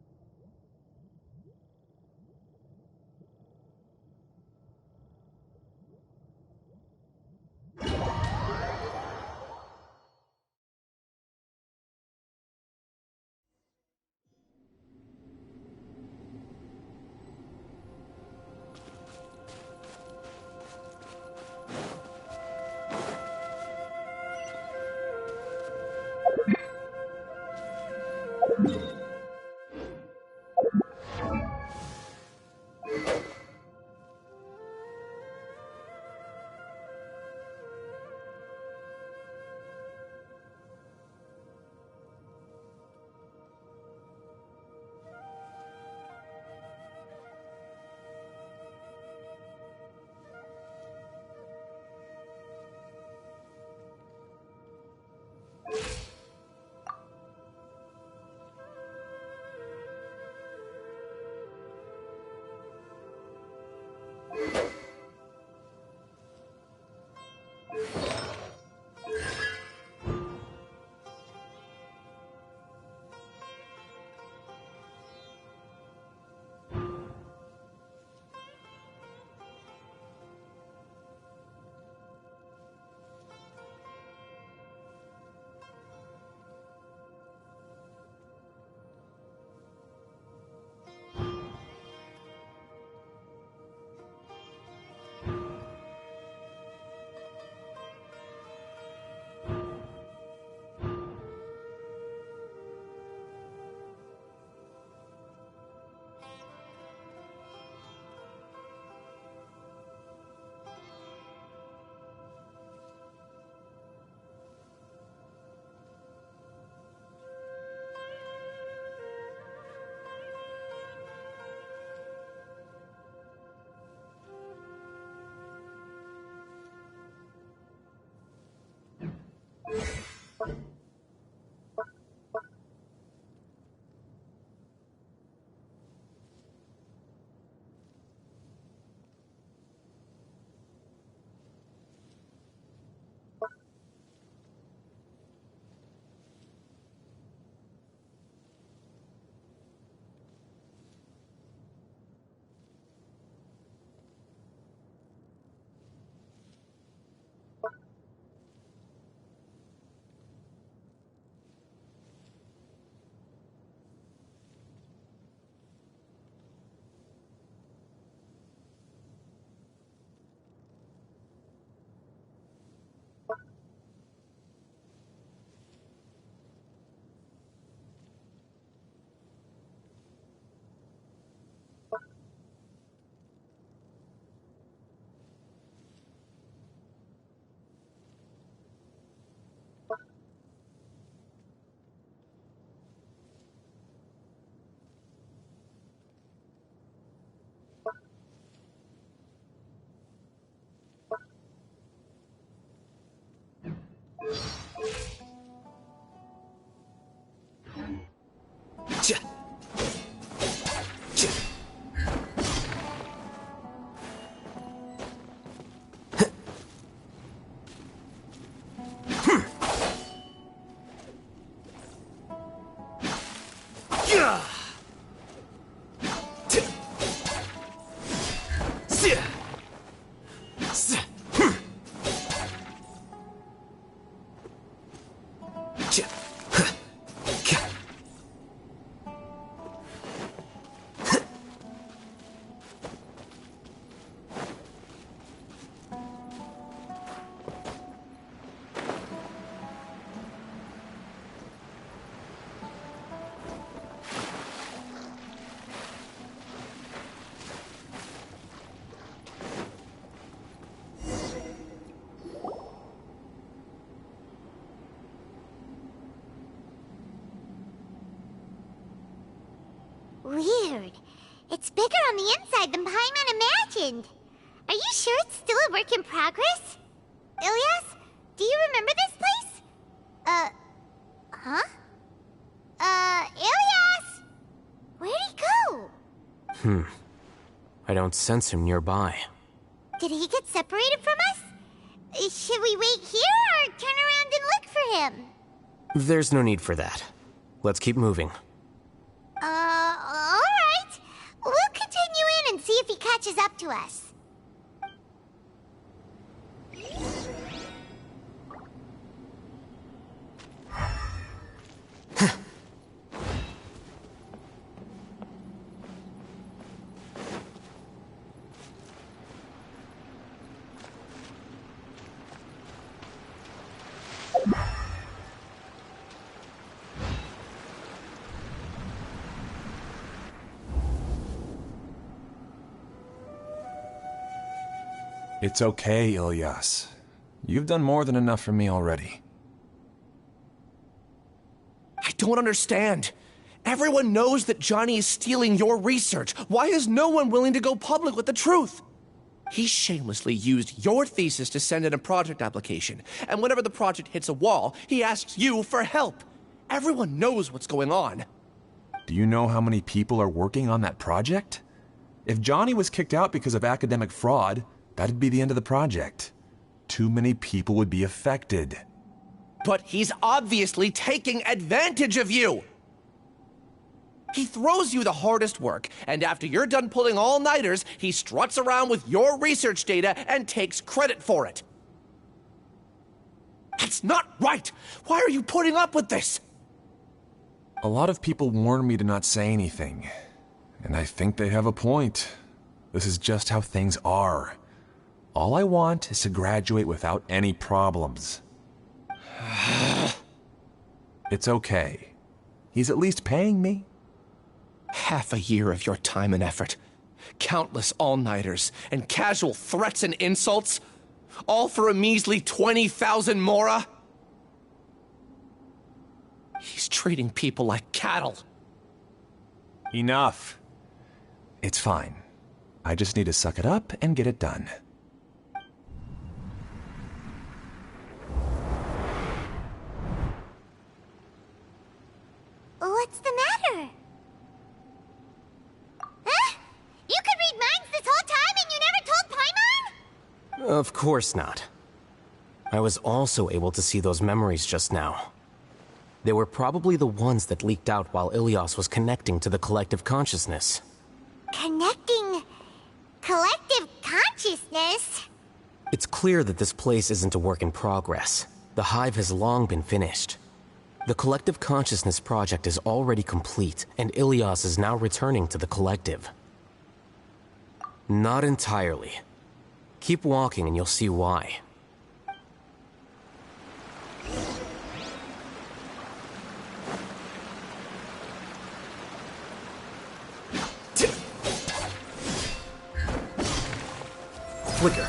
Weird. It's bigger on the inside than Paimon imagined. Are you sure it's still a work in progress? Ilyas, do you remember this place? Huh? Ilyas! Where'd he go? I don't sense him nearby. Did he get separated from us? Should we wait here or turn around and look for him? There's no need for that. Let's keep moving. Alright. We'll continue in and see if he catches up to us. It's okay, Ilyas. You've done more than enough for me already. I don't understand. Everyone knows that Johnny is stealing your research. Why is no one willing to go public with the truth? He shamelessly used your thesis to send in a project application, and whenever the project hits a wall, he asks you for help. Everyone knows what's going on. Do you know how many people are working on that project? If Johnny was kicked out because of academic fraud, that'd be the end of the project. Too many people would be affected. But he's obviously taking advantage of you! He throws you the hardest work, and after you're done pulling all-nighters, he struts around with your research data and takes credit for it. That's not right! Why are you putting up with this? A lot of people warn me to not say anything, and I think they have a point. This is just how things are. All I want is to graduate without any problems. It's okay. He's at least paying me. Half a year of your time and effort, countless all-nighters, and casual threats and insults, all for a measly 20,000 mora? He's treating people like cattle. Enough. It's fine. I just need to suck it up and get it done. What's the matter? Huh? You could read minds this whole time and you never told Paimon? Of course not. I was also able to see those memories just now. They were probably the ones that leaked out while Ilyas was connecting to the collective consciousness. Connecting collective consciousness? It's clear that this place isn't a work in progress. The hive has long been finished. The collective consciousness project is already complete, and Ilyas is now returning to the collective. Not entirely. Keep walking and you'll see why. Flicker.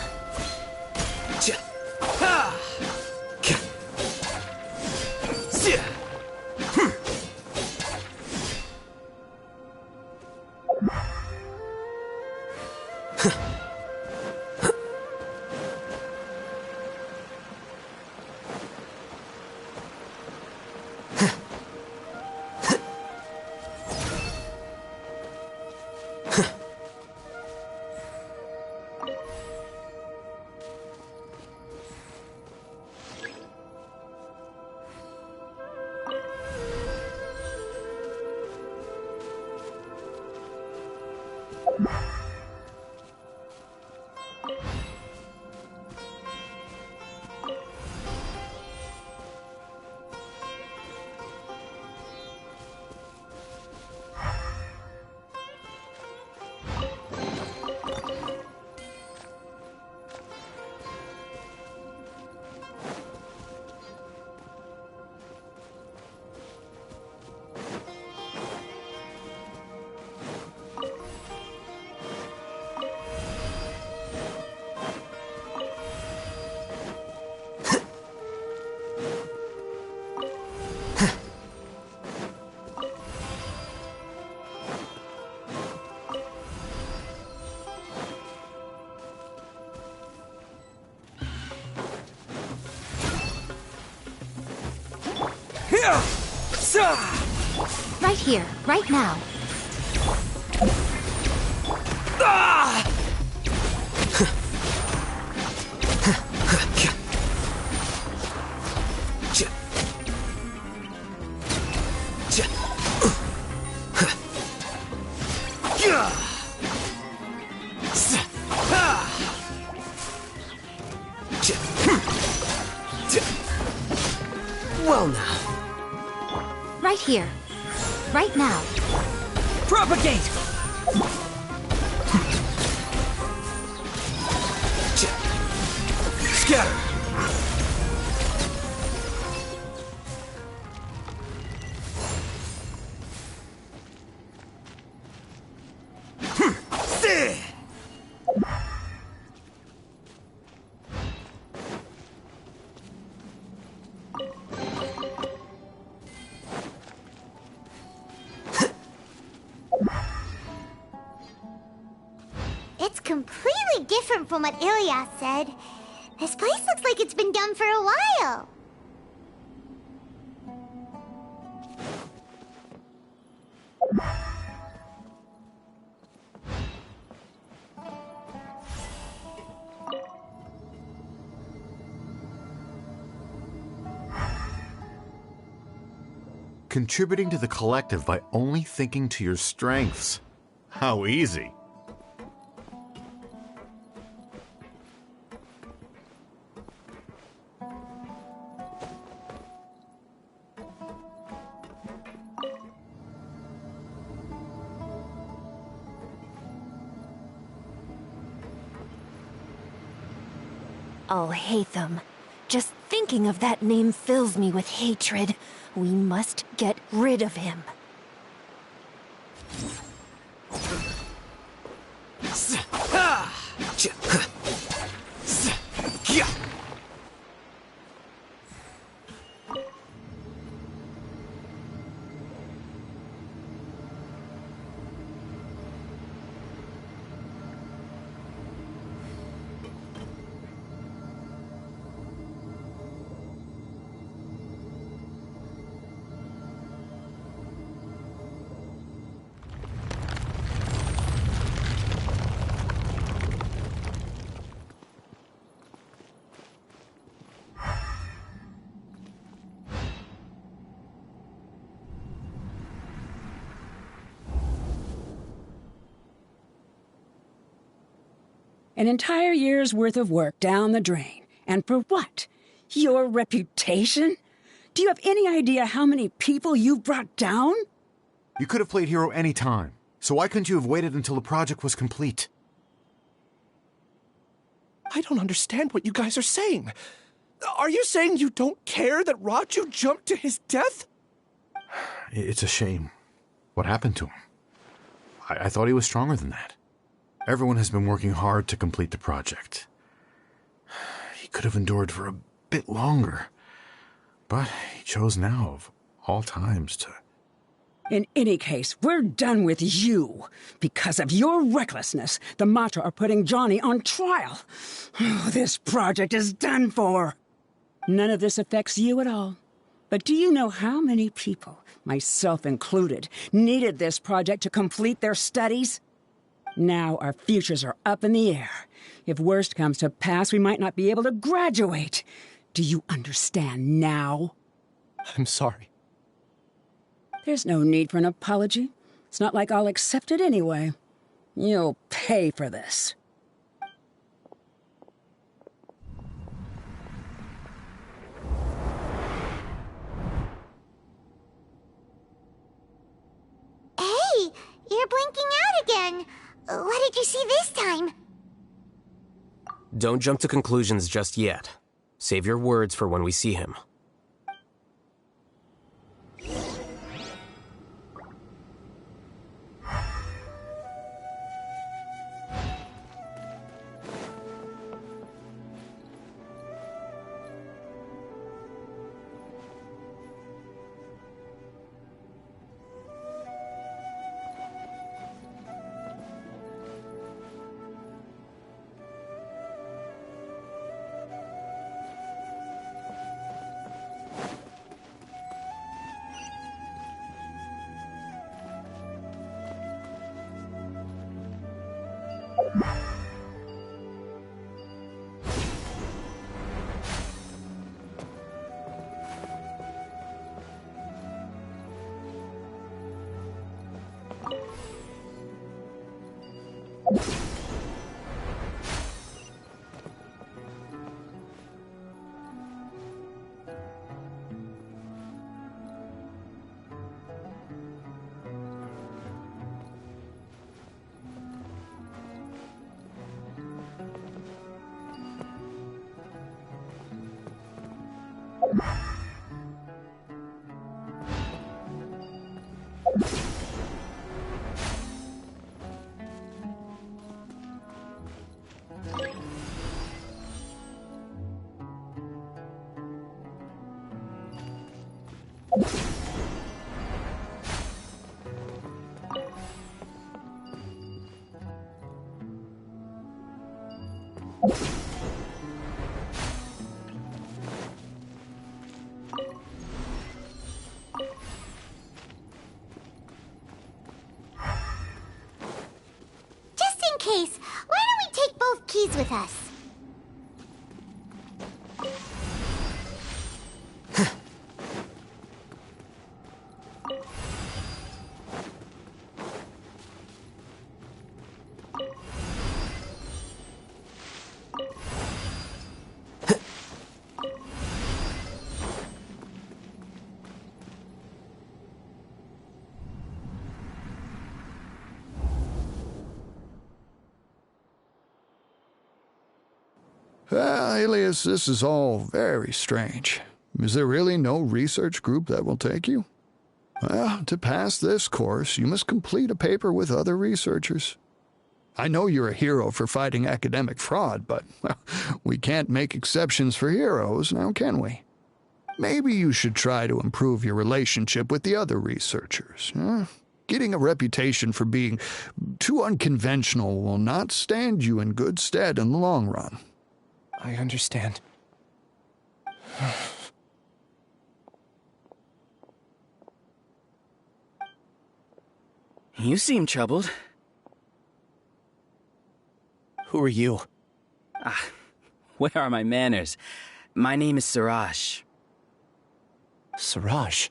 Right here, right now. Well now. Right here. Right now. Propagate! Scatter! It's completely different from what Ilias said. This place looks like it's been done for a while. Contributing to the collective by only thinking to your strengths. How easy. I'll hate them. Just thinking of that name fills me with hatred. We must get rid of him. An entire year's worth of work down the drain. And for what? Your reputation? Do you have any idea how many people you've brought down? You could have played hero any time, so why couldn't you have waited until the project was complete? I don't understand what you guys are saying. Are you saying you don't care that Raju jumped to his death? It's a shame. What happened to him? I thought he was stronger than that. Everyone has been working hard to complete the project. He could have endured for a bit longer, but he chose now, of all times, to... In any case, we're done with you. Because of your recklessness, the Matra are putting Johnny on trial. This project is done for. None of this affects you at all. But do you know how many people, myself included, needed this project to complete their studies? Now our futures are up in the air. If worst comes to pass, we might not be able to graduate. Do you understand now? I'm sorry. There's no need for an apology. It's not like I'll accept it anyway. You'll pay for this. Hey, you're blinking out again. What did you see this time? Don't jump to conclusions just yet. Save your words for when we see him. Just in case, why don't we take both keys with us? Alias, this is all very strange. Is there really no research group that will take you? Well, to pass this course, you must complete a paper with other researchers. I know you're a hero for fighting academic fraud, but well, we can't make exceptions for heroes, now can we? Maybe you should try to improve your relationship with the other researchers. Getting a reputation for being too unconventional will not stand you in good stead in the long run. I understand. You seem troubled. Who are you? Where are my manners? My name is Siraj. Siraj?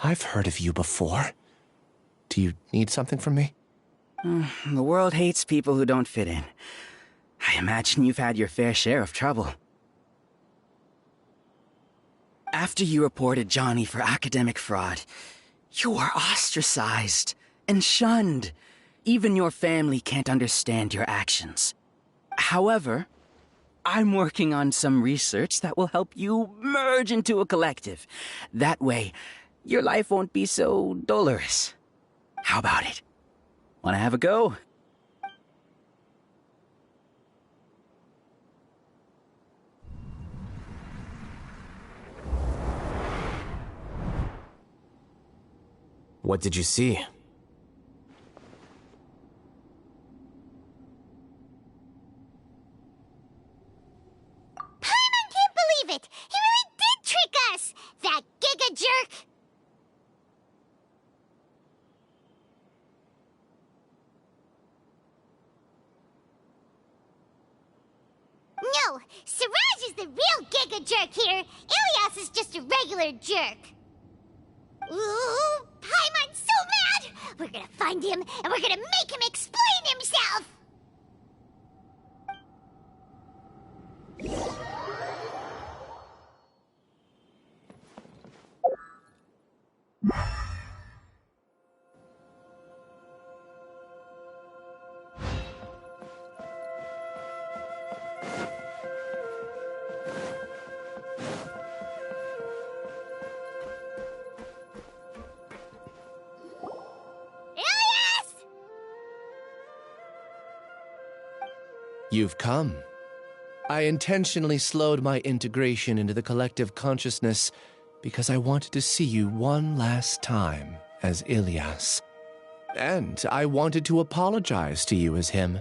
I've heard of you before. Do you need something from me? The world hates people who don't fit in. I imagine you've had your fair share of trouble. After you reported Johnny for academic fraud, you were ostracized and shunned. Even your family can't understand your actions. However, I'm working on some research that will help you merge into a collective. That way, your life won't be so dolorous. How about it? Wanna have a go? What did you see? Paimon can't believe it! He really did trick us! That giga jerk! No, Siraj is the real giga jerk here. Ilias is just a regular jerk. Ooh, Paimon's so mad! We're gonna find him, and we're gonna make him explain himself! You've come. I intentionally slowed my integration into the collective consciousness because I wanted to see you one last time as Ilias. And I wanted to apologize to you as him.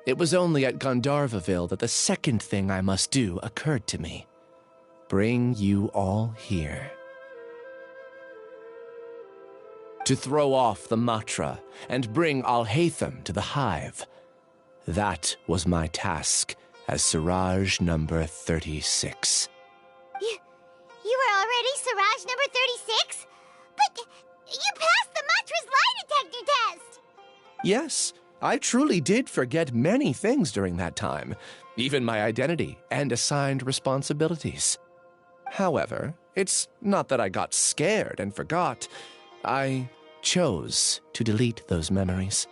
It was only at Gandharvaville that the second thing I must do occurred to me. Bring you all here. To throw off the Matra and bring Alhaitham to the hive. That was my task as Siraj number 36. You were already Siraj number 36? But you passed the Matra's lie detector test! Yes, I truly did forget many things during that time, even my identity and assigned responsibilities. However, it's not that I got scared and forgot. I chose to delete those memories.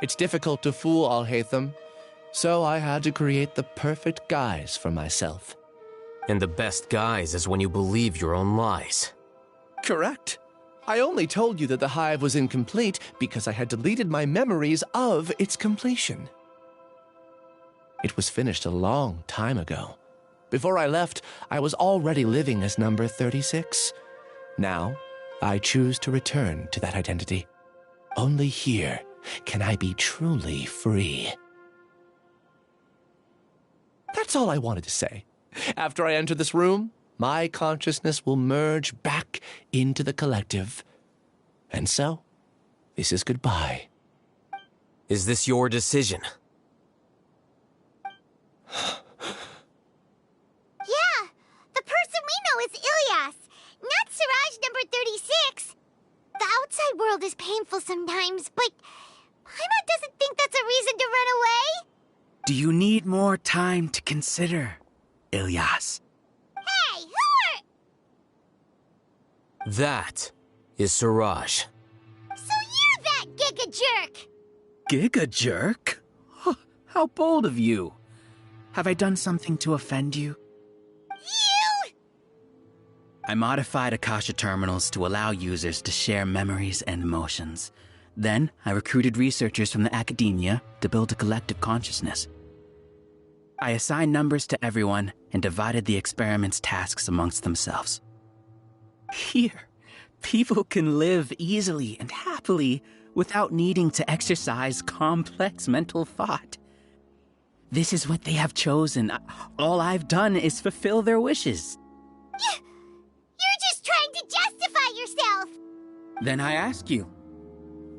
It's difficult to fool Alhaitham, so I had to create the perfect guise for myself. And the best guise is when you believe your own lies. Correct. I only told you that the hive was incomplete because I had deleted my memories of its completion. It was finished a long time ago. Before I left, I was already living as number 36. Now, I choose to return to that identity. Only here can I be truly free. That's all I wanted to say. After I enter this room, my consciousness will merge back into the collective. And so, this is goodbye. Is this your decision? Yeah, the person we know is Ilyas, not Siraj number 36. The outside world is painful sometimes, but Paimon doesn't think that's a reason to run away. Do you need more time to consider, Ilyas? Hey, who are... That is Siraj. So you're that giga jerk! Giga jerk? Huh, how bold of you. Have I done something to offend you? You! I modified Akasha terminals to allow users to share memories and emotions. Then, I recruited researchers from the academia to build a collective consciousness. I assigned numbers to everyone and divided the experiment's tasks amongst themselves. Here, people can live easily and happily without needing to exercise complex mental thought. This is what they have chosen. All I've done is fulfill their wishes. You're just trying to justify yourself! Then I ask you,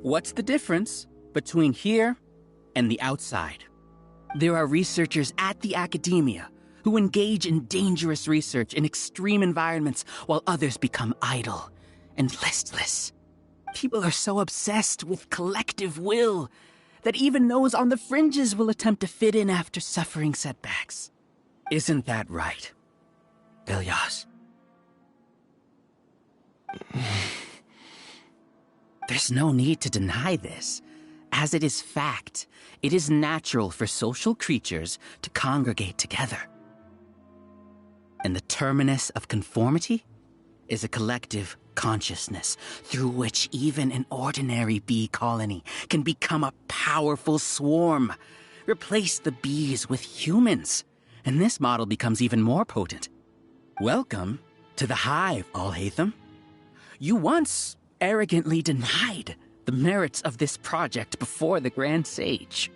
what's the difference between here and the outside? There are researchers at the academia who engage in dangerous research in extreme environments while others become idle and listless. People are so obsessed with collective will that even those on the fringes will attempt to fit in after suffering setbacks. Isn't that right, Ilyas? There's no need to deny this. As it is fact, it is natural for social creatures to congregate together. And the terminus of conformity is a collective consciousness through which even an ordinary bee colony can become a powerful swarm. Replace the bees with humans, and this model becomes even more potent. Welcome to the hive, Alhaitham. You once arrogantly denied the merits of this project before the Grand Sage.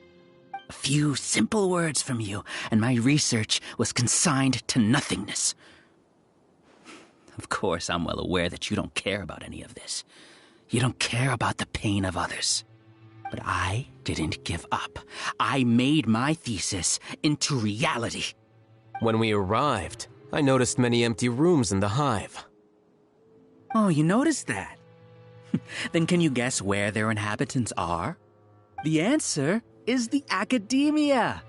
A few simple words from you, and my research was consigned to nothingness. Of course, I'm well aware that you don't care about any of this. You don't care about the pain of others. But I didn't give up. I made my thesis into reality. When we arrived, I noticed many empty rooms in the hive. Oh, you noticed that? Then can you guess where their inhabitants are? The answer is the academia.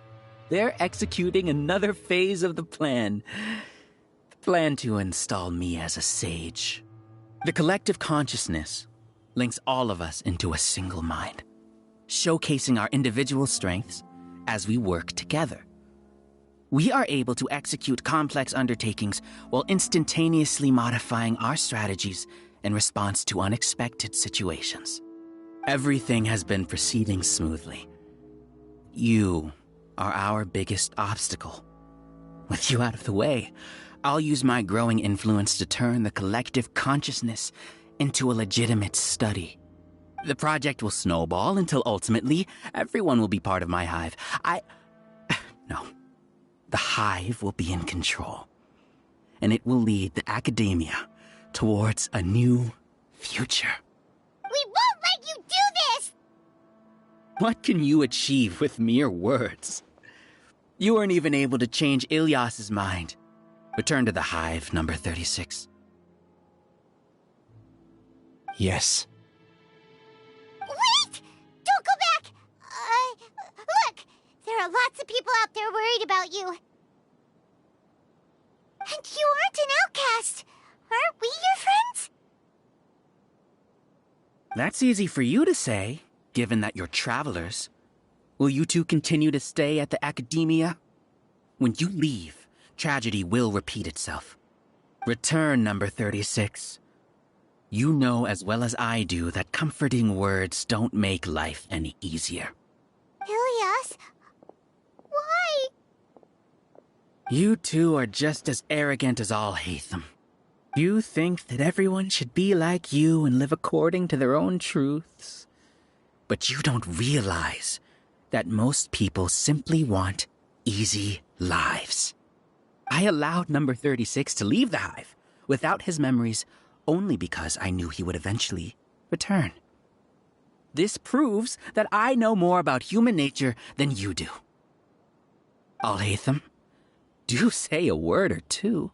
They're executing another phase of the plan. The plan to install me as a sage. The collective consciousness links all of us into a single mind, showcasing our individual strengths as we work together. We are able to execute complex undertakings while instantaneously modifying our strategies in response to unexpected situations. Everything has been proceeding smoothly. You are our biggest obstacle. With you out of the way, I'll use my growing influence to turn the collective consciousness into a legitimate study. The project will snowball until ultimately everyone will be part of my hive. No. The hive will be in control. And it will lead the academia towards a new future. We won't let you do this! What can you achieve with mere words? You weren't even able to change Ilyas's mind. Return to the hive, number 36. Yes. Wait! Don't go back! we're worried about you. And you aren't an outcast. Aren't we your friends? That's easy for you to say, given that you're travelers. Will you two continue to stay at the academia? When you leave, tragedy will repeat itself. Return, number 36. You know as well as I do that comforting words don't make life any easier. Ilias? Why? You two are just as arrogant as all Hatham. You think that everyone should be like you and live according to their own truths. But you don't realize that most people simply want easy lives. I allowed number 36 to leave the hive without his memories only because I knew he would eventually return. This proves that I know more about human nature than you do. Alhaitham, do say a word or two.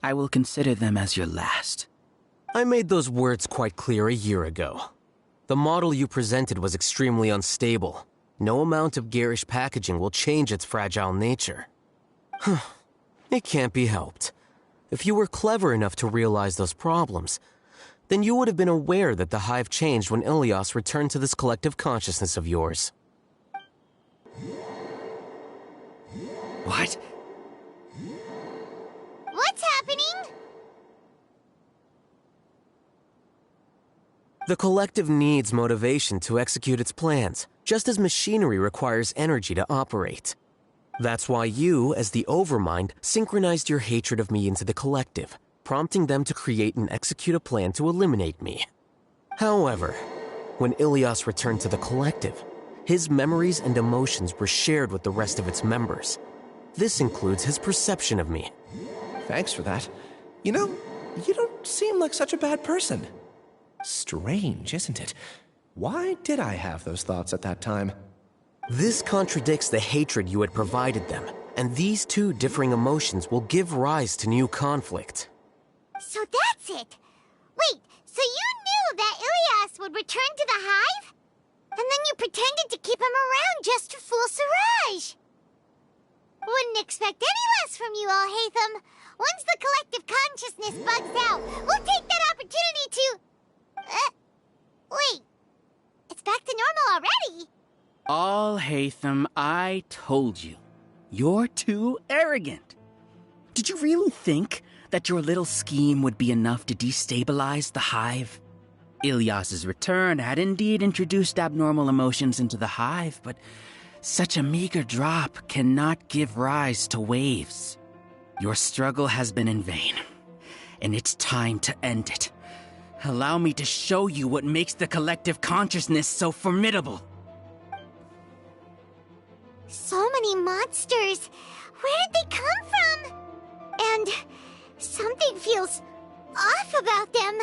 I will consider them as your last. I made those words quite clear a year ago. The model you presented was extremely unstable. No amount of garish packaging will change its fragile nature. It can't be helped. If you were clever enough to realize those problems, then you would have been aware that the hive changed when Ilias returned to this collective consciousness of yours. What? What's happening? The collective needs motivation to execute its plans, just as machinery requires energy to operate. That's why you, as the Overmind, synchronized your hatred of me into the collective, prompting them to create and execute a plan to eliminate me. However, when Ilias returned to the collective, his memories and emotions were shared with the rest of its members. This includes his perception of me. Thanks for that. You know, you don't seem like such a bad person. Strange, isn't it? Why did I have those thoughts at that time? This contradicts the hatred you had provided them, and these two differing emotions will give rise to new conflict. So that's it. Wait, so you knew that Ilias would return to the hive? And then you pretended to keep him around just to fool Siraj. Wouldn't expect any less from you, Alhaitham. Once the collective consciousness bugs out, we'll take that opportunity to... wait. It's back to normal already. Alhaitham, I told you. You're too arrogant. Did you really think that your little scheme would be enough to destabilize the hive? Ilias's return had indeed introduced abnormal emotions into the hive, but such a meager drop cannot give rise to waves. Your struggle has been in vain, and it's time to end it. Allow me to show you what makes the collective consciousness so formidable. So many monsters. Where did they come from? And something feels off about them.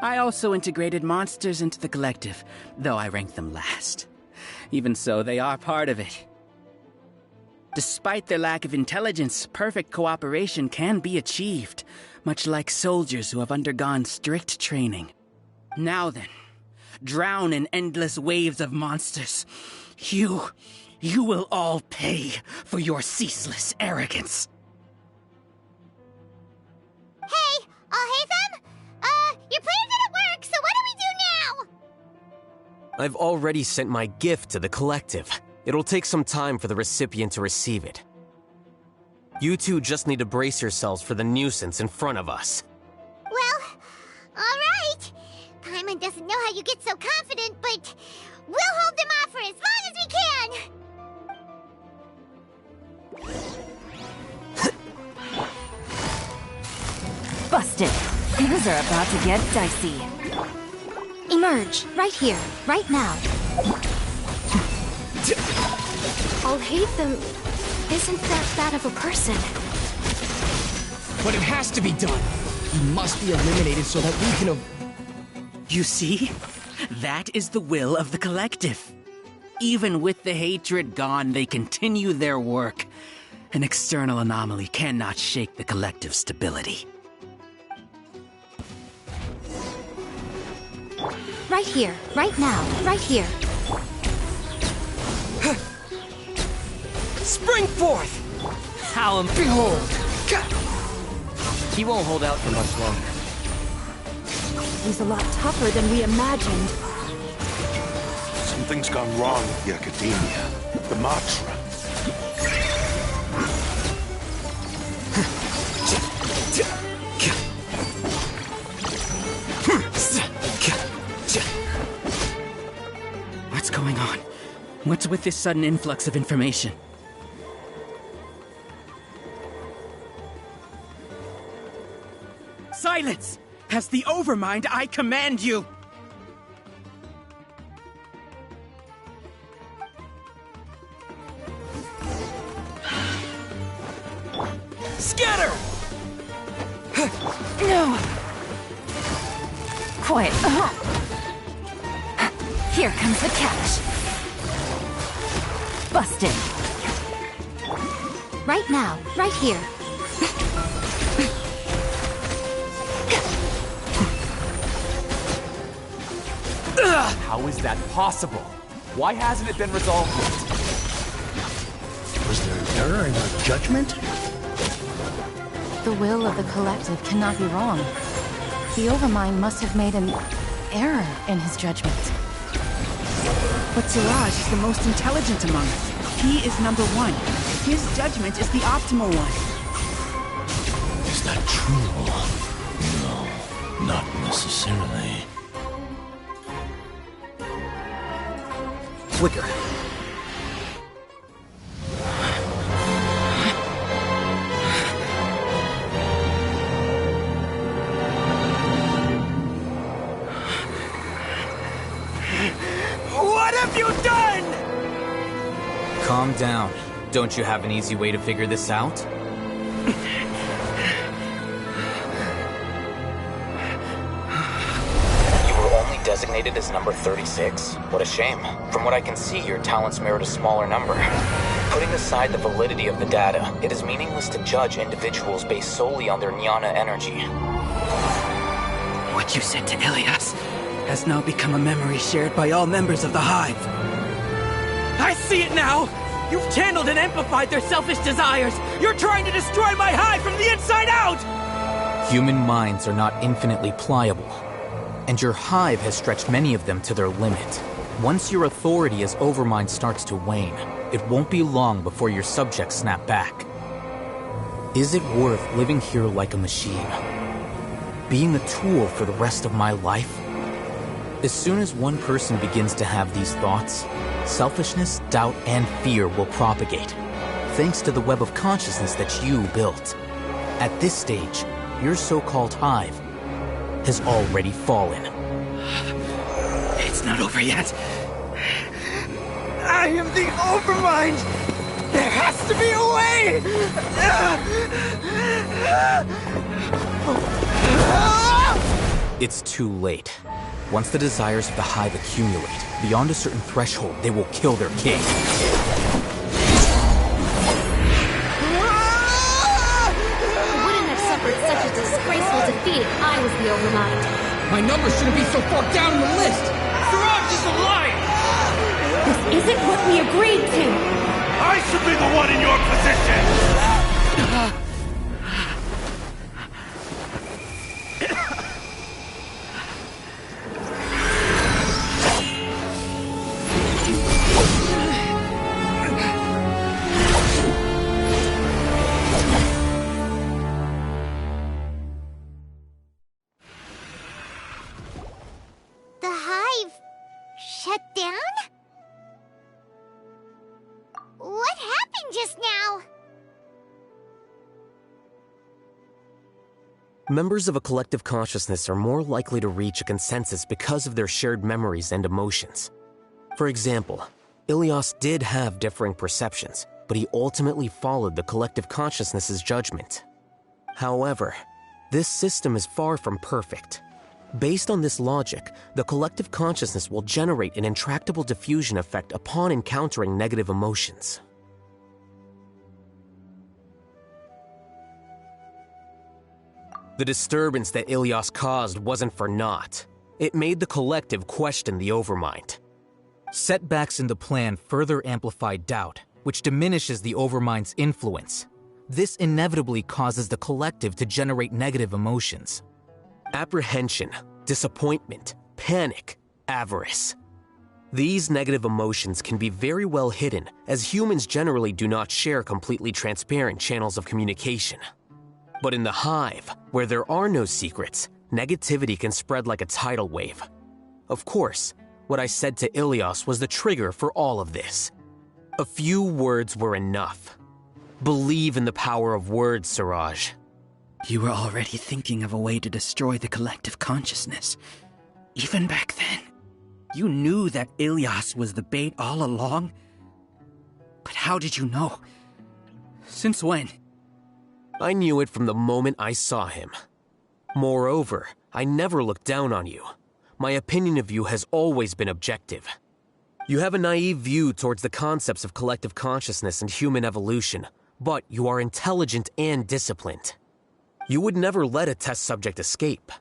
I also integrated monsters into the collective, though I ranked them last. Even so, they are part of it. Despite their lack of intelligence, perfect cooperation can be achieved, much like soldiers who have undergone strict training. Now then, drown in endless waves of monsters. You will all pay for your ceaseless arrogance. Hey, Alhaitham? Your plan didn't work, so what do we do now? I've already sent my gift to the collective. It'll take some time for the recipient to receive it. You two just need to brace yourselves for the nuisance in front of us. Well, alright. Paimon doesn't know how you get so confident, but we'll hold them off for as long as we can. Busted. Things are about to get dicey. Emerge, right here, right now. Alhaitham isn't that bad of a person. But it has to be done. He must be eliminated so that we can... You see? That is the will of the collective. Even with the hatred gone, they continue their work. An external anomaly cannot shake the collective stability. Right here, right now, right here. Spring forth! Howl and behold! He won't hold out for much longer. He's a lot tougher than we imagined. Something's gone wrong with the Academia. The mantra. What's going on? What's with this sudden influx of information? Silence! As the Overmind, I command you! Scatter! No! Quiet. Here comes the cash. Busted. Right now, right here. How is that possible? Why hasn't it been resolved yet? Was there an error in our judgment? The will of the collective cannot be wrong. The Overmind must have made an error in his judgment. But Siraj is the most intelligent among us. He is number one. His judgment is the optimal one. Is that true? No, not necessarily. Flicker. What have you done? Calm down. Don't you have an easy way to figure this out? You were only designated as number 36? What a shame. From what I can see, your talents merit a smaller number. Putting aside the validity of the data, it is meaningless to judge individuals based solely on their jnana energy. What you said to Ilias has now become a memory shared by all members of the Hive. I see it now! You've channeled and amplified their selfish desires! You're trying to destroy my Hive from the inside out! Human minds are not infinitely pliable, and your Hive has stretched many of them to their limit. Once your authority as Overmind starts to wane, it won't be long before your subjects snap back. Is it worth living here like a machine? Being a tool for the rest of my life? As soon as one person begins to have these thoughts, selfishness, doubt, and fear will propagate, thanks to the web of consciousness that you built. At this stage, your so-called Hive has already fallen. It's not over yet. I am the Overmind! There has to be a way! It's too late. Once the desires of the Hive accumulate, beyond a certain threshold, they will kill their king. You wouldn't have suffered such a disgraceful defeat if I was the Overmind. My number shouldn't be so far down the list! Siraj is alive! This isn't what we agreed to! I should be the one in your position! The Hive shut down? What happened just now? Members of a collective consciousness are more likely to reach a consensus because of their shared memories and emotions. For example, Ilias did have differing perceptions, but he ultimately followed the collective consciousness's judgment. However, this system is far from perfect. Based on this logic, the collective consciousness will generate an intractable diffusion effect upon encountering negative emotions. The disturbance that Ilias caused wasn't for naught. It made the collective question the Overmind. Setbacks in the plan further amplified doubt, which diminishes the Overmind's influence. This inevitably causes the collective to generate negative emotions. Apprehension, disappointment, panic, avarice. These negative emotions can be very well hidden, as humans generally do not share completely transparent channels of communication. But in the hive, where there are no secrets, negativity can spread like a tidal wave. Of course, what I said to Ilias was the trigger for all of this. A few words were enough. Believe in the power of words, Siraj. You were already thinking of a way to destroy the collective consciousness. Even back then, you knew that Ilias was the bait all along. But how did you know? Since when? I knew it from the moment I saw him. Moreover, I never looked down on you. My opinion of you has always been objective. You have a naive view towards the concepts of collective consciousness and human evolution, but you are intelligent and disciplined. You would never let a test subject escape.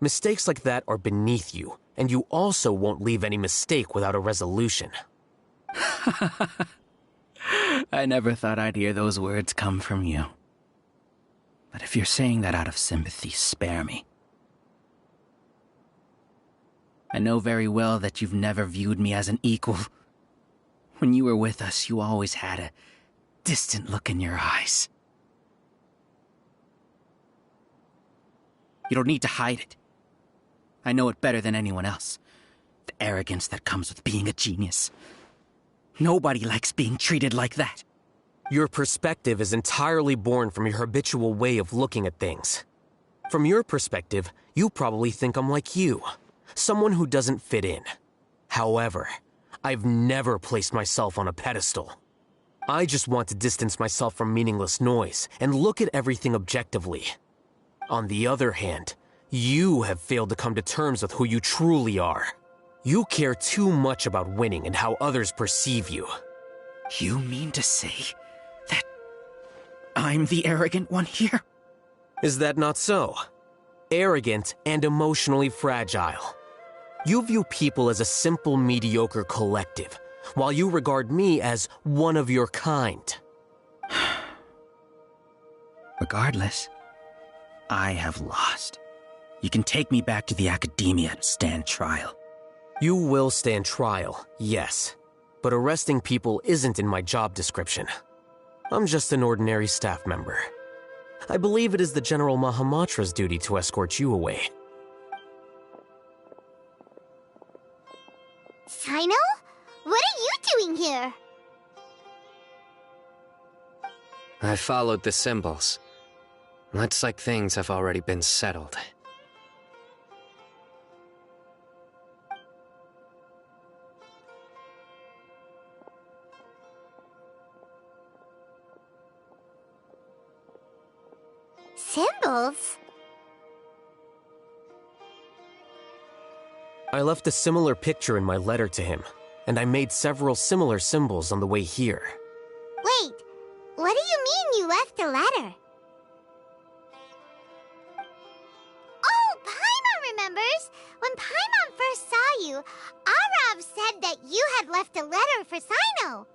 Mistakes like that are beneath you, and you also won't leave any mistake without a resolution. I never thought I'd hear those words come from you. But if you're saying that out of sympathy, spare me. I know very well that you've never viewed me as an equal. When you were with us, you always had a distant look in your eyes. You don't need to hide it. I know it better than anyone else. The arrogance that comes with being a genius. Nobody likes being treated like that. Your perspective is entirely born from your habitual way of looking at things. From your perspective, you probably think I'm like you, someone who doesn't fit in. However, I've never placed myself on a pedestal. I just want to distance myself from meaningless noise and look at everything objectively. On the other hand, you have failed to come to terms with who you truly are. You care too much about winning and how others perceive you. You mean to say that I'm the arrogant one here? Is that not so? Arrogant and emotionally fragile. You view people as a simple, mediocre collective, while you regard me as one of your kind. Regardless, I have lost. You can take me back to the academia and stand trial. You will stand trial, yes. But arresting people isn't in my job description. I'm just an ordinary staff member. I believe it is the General Mahamatra's duty to escort you away. Sino? What are you doing here? I followed the symbols. Looks like things have already been settled. Symbols? I left a similar picture in my letter to him, and I made several similar symbols on the way here. Wait, what do you mean you left a letter? Oh, Paimon remembers! When Paimon first saw you, Arav said that you had left a letter for Sino.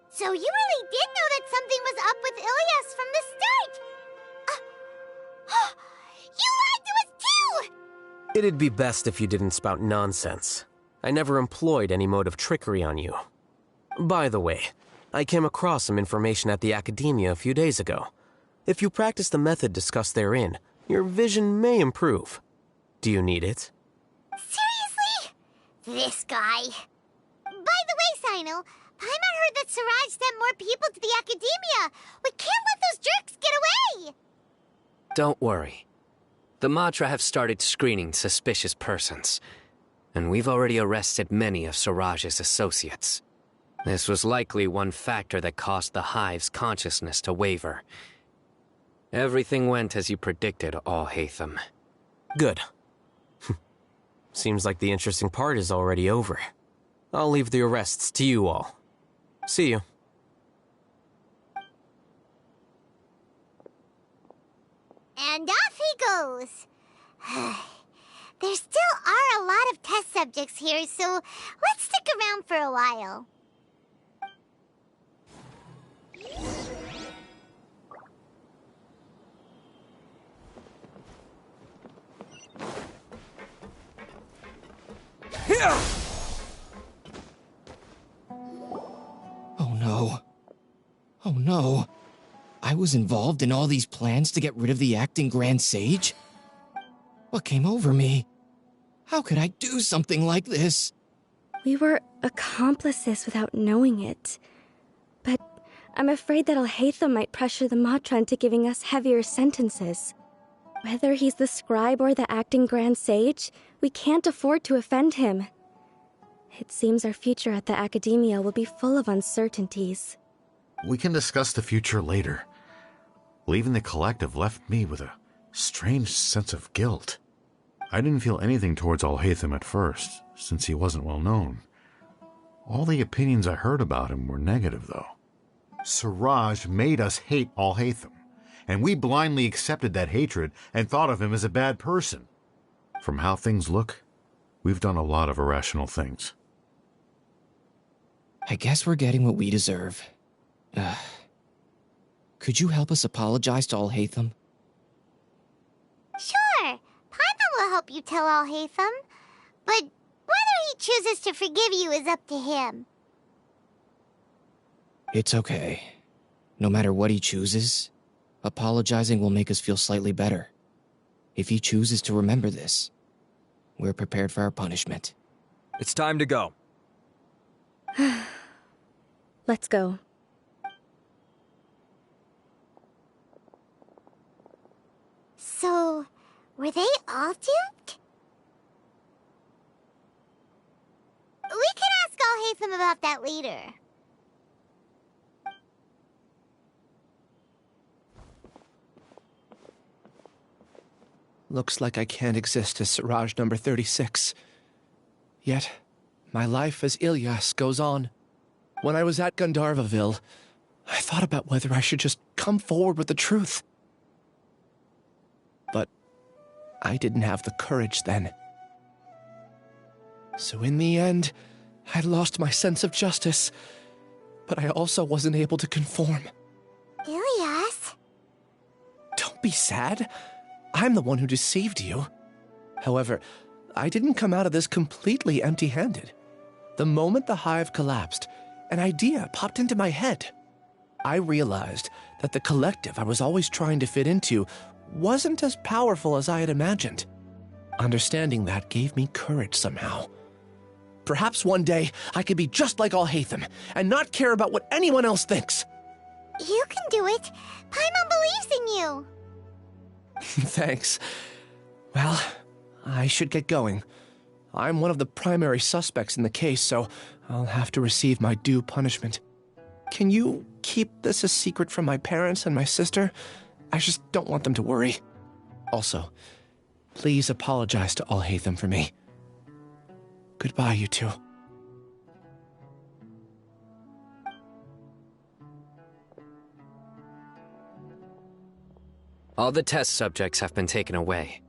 So you really did know that something was up with Ilias from the start! You lied to us too! It'd be best if you didn't spout nonsense. I never employed any mode of trickery on you. By the way, I came across some information at the Academia a few days ago. If you practice the method discussed therein, your vision may improve. Do you need it? Seriously? This guy. By the way, Sino, Paimon heard that Siraj sent more people to the Academia. We can't let those jerks get away! Don't worry. The Matra have started screening suspicious persons, and we've already arrested many of Siraj's associates. This was likely one factor that caused the Hive's consciousness to waver. Everything went as you predicted, All-Hatham. Good. Seems like the interesting part is already over. I'll leave the arrests to you all. See you. And off he goes. There still are a lot of test subjects here, so let's stick around for a while. Oh no. Oh no. I was involved in all these plans to get rid of the acting Grand Sage? What came over me? How could I do something like this? We were accomplices without knowing it. But I'm afraid that Alhaitham might pressure the Matra into giving us heavier sentences. Whether he's the scribe or the acting Grand Sage, we can't afford to offend him. It seems our future at the Academia will be full of uncertainties. We can discuss the future later. Leaving the collective left me with a strange sense of guilt. I didn't feel anything towards Alhaitham at first, since he wasn't well known. All the opinions I heard about him were negative, though. Siraj made us hate Alhaitham, and we blindly accepted that hatred and thought of him as a bad person. From how things look, we've done a lot of irrational things. I guess we're getting what we deserve. Could you help us apologize to Alhaitham? Sure. Paimon will help you tell Alhaitham. But whether he chooses to forgive you is up to him. It's okay. No matter what he chooses, apologizing will make us feel slightly better. If he chooses to remember this, we're prepared for our punishment. It's time to go. Let's go. So, were they all duped? We can ask Alhaitham about that later. Looks like I can't exist as Siraj number 36. Yet, my life as Ilyas goes on. When I was at Gandharvaville, I thought about whether I should just come forward with the truth. But I didn't have the courage then. So in the end, I lost my sense of justice, but I also wasn't able to conform. Ilyas? Don't be sad. I'm the one who deceived you. However, I didn't come out of this completely empty-handed. The moment the hive collapsed, an idea popped into my head. I realized that the collective I was always trying to fit into wasn't as powerful as I had imagined. Understanding that gave me courage somehow. Perhaps one day I could be just like Alhaitham and not care about what anyone else thinks. You can do it. Paimon believes in you. Thanks. Well, I should get going. I'm one of the primary suspects in the case, so I'll have to receive my due punishment. Can you keep this a secret from my parents and my sister? I just don't want them to worry. Also, please apologize to Alhaitham for me. Goodbye, you two. All the test subjects have been taken away.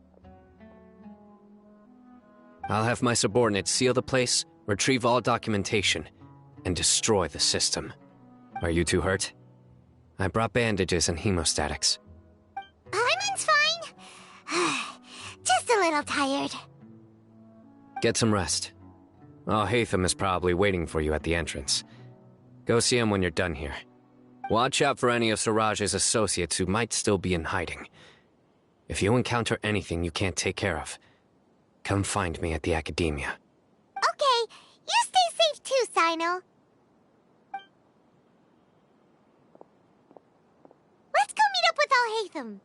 I'll have my subordinates seal the place, retrieve all documentation, and destroy the system. Are you two hurt? I brought bandages and hemostatics. Paimon's fine. Just a little tired. Get some rest. Alhaitham is probably waiting for you at the entrance. Go see him when you're done here. Watch out for any of Siraj's associates who might still be in hiding. If you encounter anything you can't take care of, come find me at the Academia. Okay, you stay safe too, Sino. Let's go meet up with Alhaitham.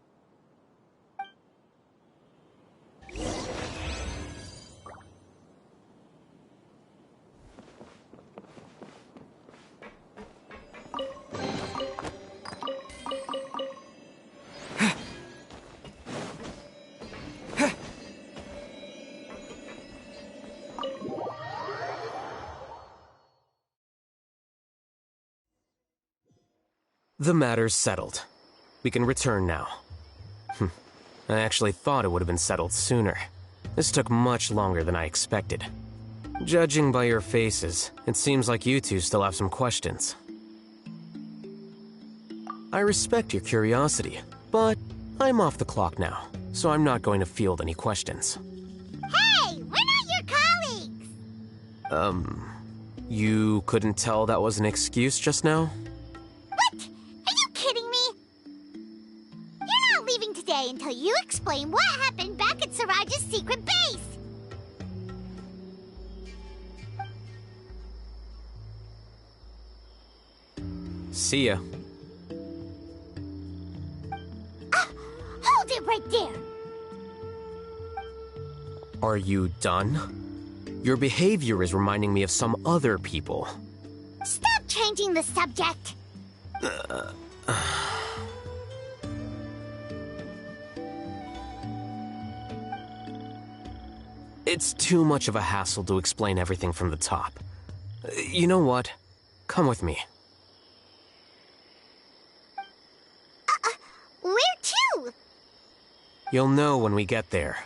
The matter's settled. We can return now. I actually thought it would have been settled sooner. This took much longer than I expected. Judging by your faces, it seems like you two still have some questions. I respect your curiosity, but I'm off the clock now, so I'm not going to field any questions. Hey, we're not your colleagues! You couldn't tell that was an excuse just now? What? Are you kidding me? You're not leaving today until you explain what happened back at Siraj's secret base! See ya. Hold it right there! Are you done? Your behavior is reminding me of some other people. Stop changing the subject! It's too much of a hassle to explain everything from the top. You know what? Come with me. Where to? You'll know when we get there.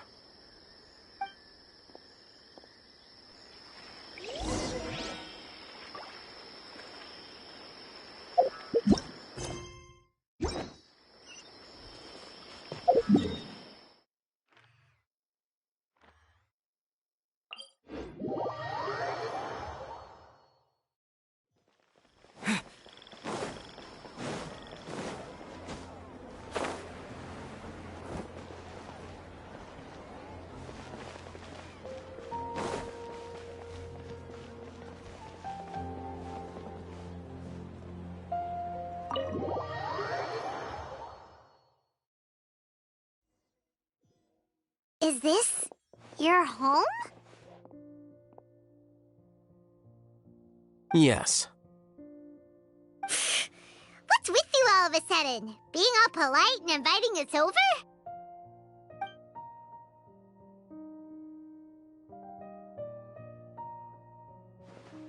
Is this your home? Yes. What's with you all of a sudden? Being all polite and inviting us over?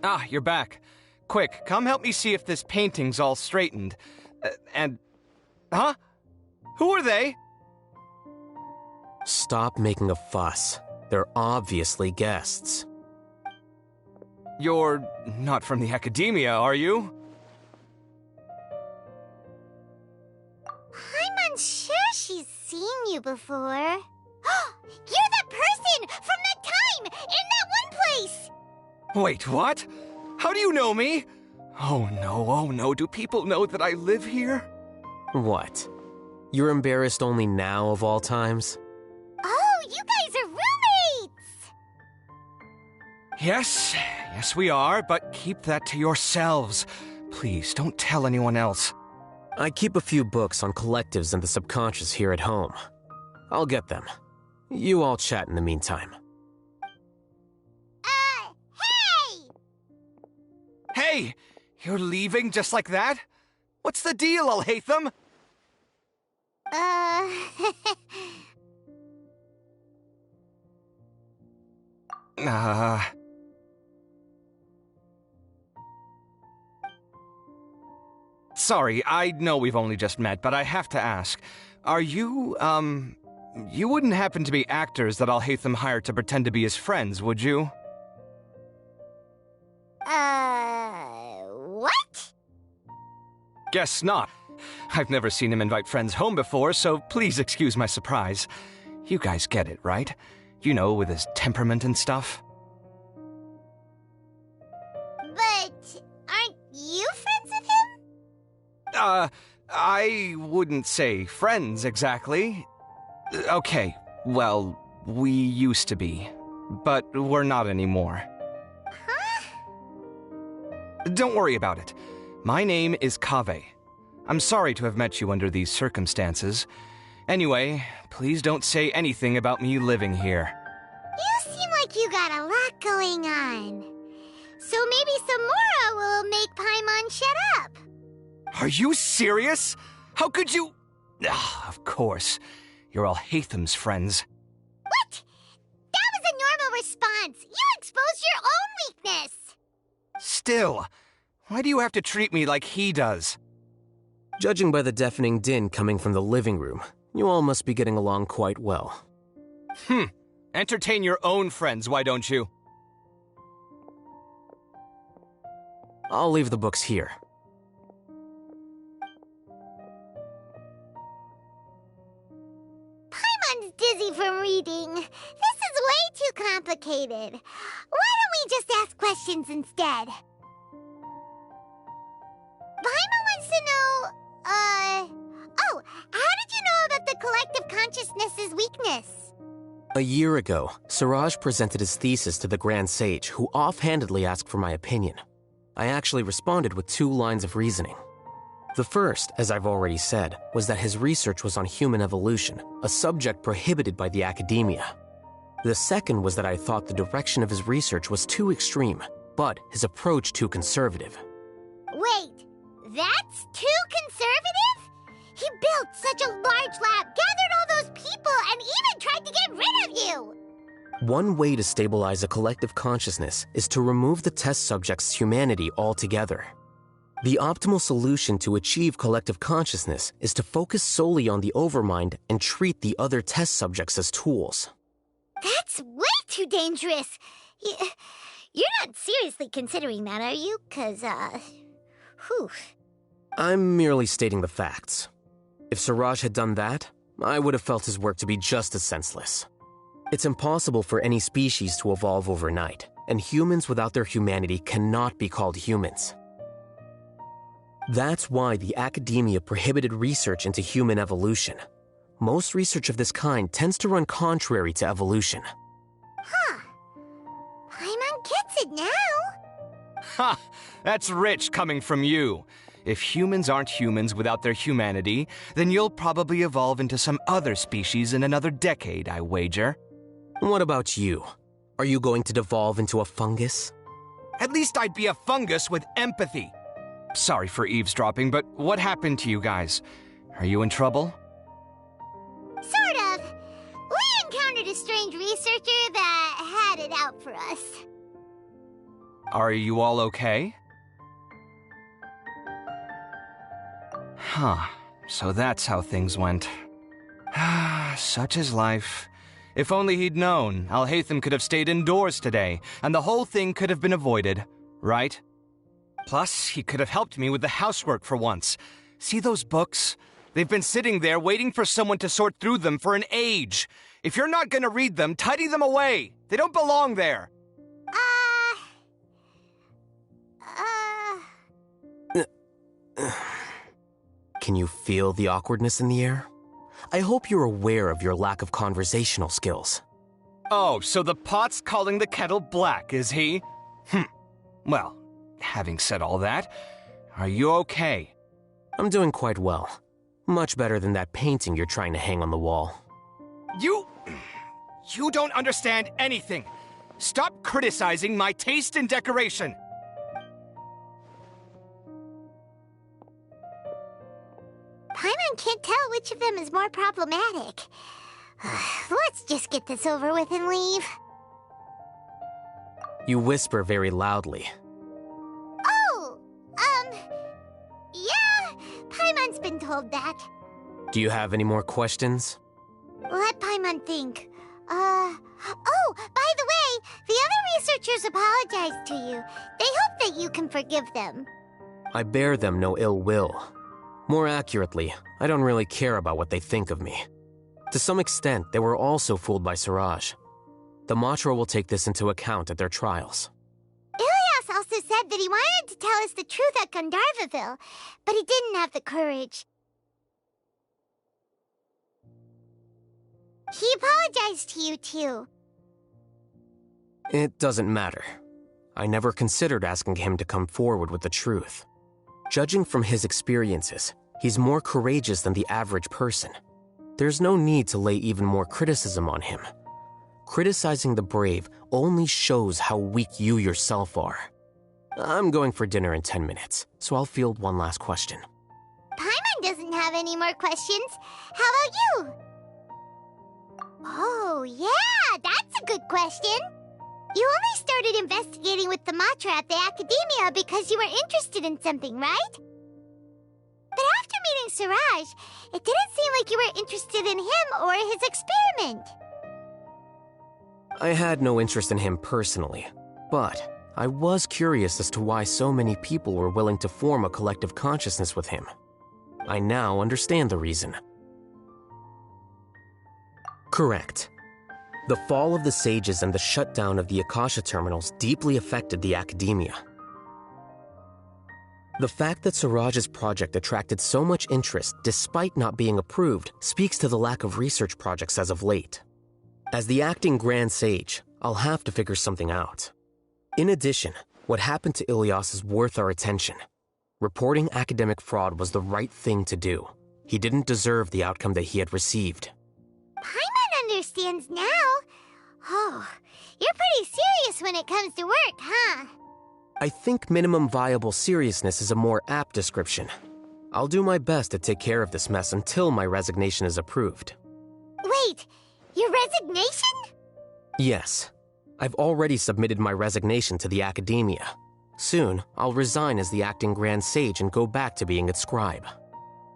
Ah, you're back. Quick, come help me see if this painting's all straightened. Huh? Who are they? Stop making a fuss. They're obviously guests. You're not from the academia, are you? I'm unsure she's seen you before. You're that person from that time in that one place! Wait, what? How do you know me? Oh no, do people know that I live here? What? You're embarrassed only now of all times? Oh, you guys are roommates! Yes, we are, but keep that to yourselves. Please, don't tell anyone else. I keep a few books on collectives and the subconscious here at home. I'll get them. You all chat in the meantime. Hey! Hey! You're leaving just like that? What's the deal, Alhaitham? Sorry, I know we've only just met, but I have to ask. Are you, you wouldn't happen to be actors that Alhaitham hired to pretend to be his friends, would you? What? Guess not. I've never seen him invite friends home before, so please excuse my surprise. You guys get it, right? You know, with his temperament and stuff. But aren't you friends with him? I wouldn't say friends exactly. Okay, well, we used to be, but we're not anymore. Huh? Don't worry about it. My name is Kaveh. I'm sorry to have met you under these circumstances. Anyway, please don't say anything about me living here. You seem like you got a lot going on. So maybe Samora will make Paimon shut up. Are you serious? How could you... of course. You're Alhaitham's friends. What? That was a normal response. You exposed your own weakness. Still, why do you have to treat me like he does? Judging by the deafening din coming from the living room, you all must be getting along quite well. Entertain your own friends, why don't you? I'll leave the books here. Paimon's dizzy from reading. This is way too complicated. Why don't me just ask questions instead. Paimon wants to know, oh, how did you know about the collective consciousness's weakness? A year ago, Siraj presented his thesis to the Grand Sage, who offhandedly asked for my opinion. I actually responded with 2 lines of reasoning. The first, as I've already said, was that his research was on human evolution, a subject prohibited by the academia. The second was that I thought the direction of his research was too extreme, but his approach too conservative. Wait, that's too conservative? He built such a large lab, gathered all those people, and even tried to get rid of you! One way to stabilize a collective consciousness is to remove the test subject's humanity altogether. The optimal solution to achieve collective consciousness is to focus solely on the overmind and treat the other test subjects as tools. That's way too dangerous! You're not seriously considering that, are you? 'Cause, whew. I'm merely stating the facts. If Siraj had done that, I would have felt his work to be just as senseless. It's impossible for any species to evolve overnight, and humans without their humanity cannot be called humans. That's why the academia prohibited research into human evolution. Most research of this kind tends to run contrary to evolution. Huh. Paimon gets it now. Ha! That's rich coming from you. If humans aren't humans without their humanity, then you'll probably evolve into some other species in another decade, I wager. What about you? Are you going to devolve into a fungus? At least I'd be a fungus with empathy. Sorry for eavesdropping, but what happened to you guys? Are you in trouble? Sort of. We encountered a strange researcher that had it out for us. Are you all okay? Huh. So that's how things went. Such is life. If only he'd known, Alhaitham could have stayed indoors today, and the whole thing could have been avoided, right? Plus, he could have helped me with the housework for once. See those books? They've been sitting there waiting for someone to sort through them for an age. If you're not gonna read them, tidy them away. They don't belong there. Can you feel the awkwardness in the air? I hope you're aware of your lack of conversational skills. Oh, so the pot's calling the kettle black, is he? Well, having said all that, are you okay? I'm doing quite well. Much better than that painting you're trying to hang on the wall. You don't understand anything. Stop criticizing my taste in decoration. Paimon can't tell which of them is more problematic. Let's just get this over with and leave. You whisper very loudly. Oh, yeah, Paimon's been told that. Do you have any more questions? Let Paimon think. Oh, by the way, the other researchers apologized to you. They hope that you can forgive them. I bear them no ill will. More accurately, I don't really care about what they think of me. To some extent, they were also fooled by Siraj. The Matra will take this into account at their trials. Ilias also said that he wanted to tell us the truth at Gandharvaville, but he didn't have the courage. He apologized to you, too. It doesn't matter. I never considered asking him to come forward with the truth. Judging from his experiences, he's more courageous than the average person. There's no need to lay even more criticism on him. Criticizing the brave only shows how weak you yourself are. I'm going for dinner in 10 minutes, so I'll field one last question. Paimon doesn't have any more questions. How about you? Oh, yeah, that's a good question. You only started investigating with the Matra at the Academia because you were interested in something, right? But after meeting Siraj, it didn't seem like you were interested in him or his experiment. I had no interest in him personally, but I was curious as to why so many people were willing to form a collective consciousness with him. I now understand the reason. Correct. The fall of the Sages and the shutdown of the Akasha terminals deeply affected the academia. The fact that Siraj's project attracted so much interest despite not being approved speaks to the lack of research projects as of late. As the acting Grand Sage, I'll have to figure something out. In addition, what happened to Ilyas is worth our attention. Reporting academic fraud was the right thing to do. He didn't deserve the outcome that he had received. Paimon understands now. Oh, you're pretty serious when it comes to work, huh? I think minimum viable seriousness is a more apt description. I'll do my best to take care of this mess until my resignation is approved. Wait, your resignation? Yes. I've already submitted my resignation to the academia. Soon, I'll resign as the acting Grand Sage and go back to being its scribe.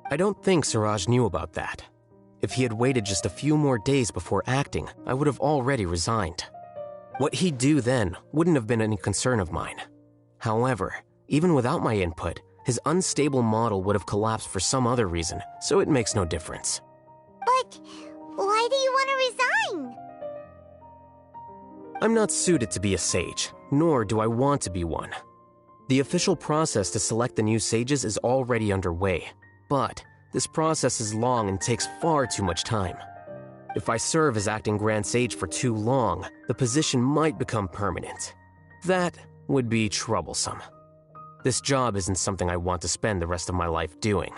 I don't think Siraj knew about that. If he had waited just a few more days before acting, I would have already resigned. What he'd do then wouldn't have been any concern of mine. However, even without my input, his unstable model would have collapsed for some other reason, so it makes no difference. But why do you want to resign? I'm not suited to be a sage, nor do I want to be one. The official process to select the new sages is already underway, but this process is long and takes far too much time. If I serve as acting Grand Sage for too long, the position might become permanent. That would be troublesome. This job isn't something I want to spend the rest of my life doing.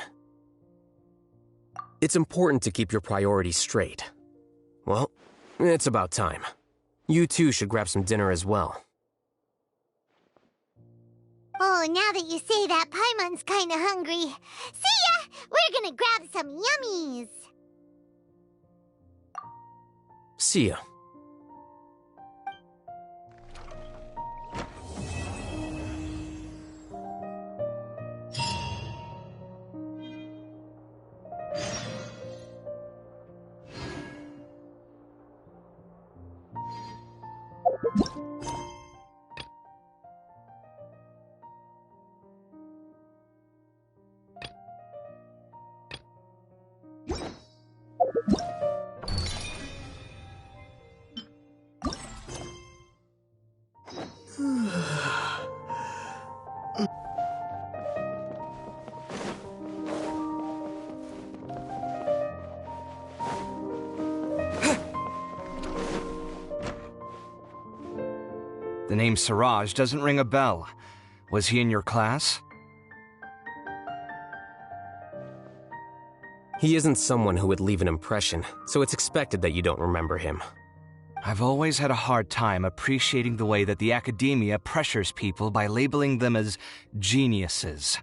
It's important to keep your priorities straight. Well, it's about time. You too should grab some dinner as well. Oh, now that you say that, Paimon's kinda hungry. See ya! We're gonna grab some yummies! See ya. The name Siraj doesn't ring a bell. Was he in your class? He isn't someone who would leave an impression, so it's expected that you don't remember him. I've always had a hard time appreciating the way that the academia pressures people by labeling them as geniuses.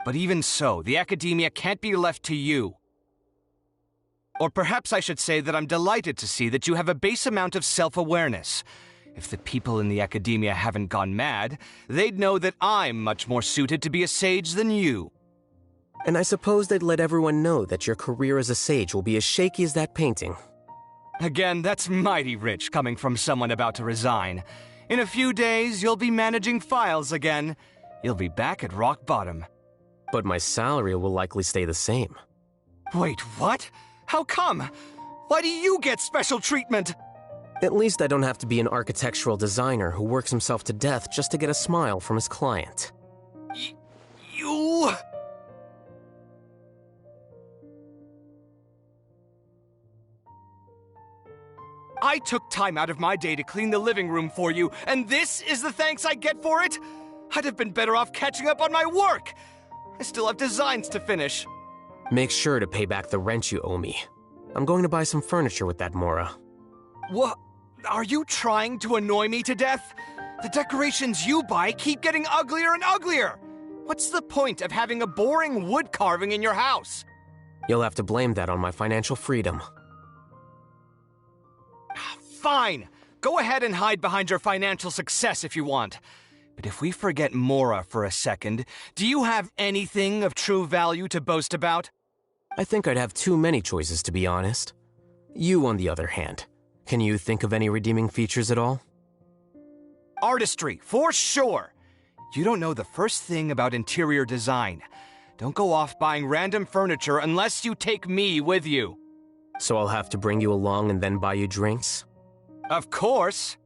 But even so, the academia can't be left to you. Or perhaps I should say that I'm delighted to see that you have a base amount of self-awareness. If the people in the academia haven't gone mad, they'd know that I'm much more suited to be a sage than you. And I suppose they'd let everyone know that your career as a sage will be as shaky as that painting. Again, that's mighty rich coming from someone about to resign. In a few days, you'll be managing files again. You'll be back at rock bottom. But my salary will likely stay the same. Wait, what? How come? Why do you get special treatment? At least I don't have to be an architectural designer who works himself to death just to get a smile from his client. You... I took time out of my day to clean the living room for you, and this is the thanks I get for it? I'd have been better off catching up on my work. I still have designs to finish. Make sure to pay back the rent you owe me. I'm going to buy some furniture with that, Mora. What? Are you trying to annoy me to death? The decorations you buy keep getting uglier and uglier. What's the point of having a boring wood carving in your house? You'll have to blame that on my financial freedom. Fine. Go ahead and hide behind your financial success if you want. But if we forget Mora for a second, do you have anything of true value to boast about? I think I'd have too many choices, to be honest. You, on the other hand, can you think of any redeeming features at all? Artistry, for sure. You don't know the first thing about interior design. Don't go off buying random furniture unless you take me with you. So I'll have to bring you along and then buy you drinks? Of course!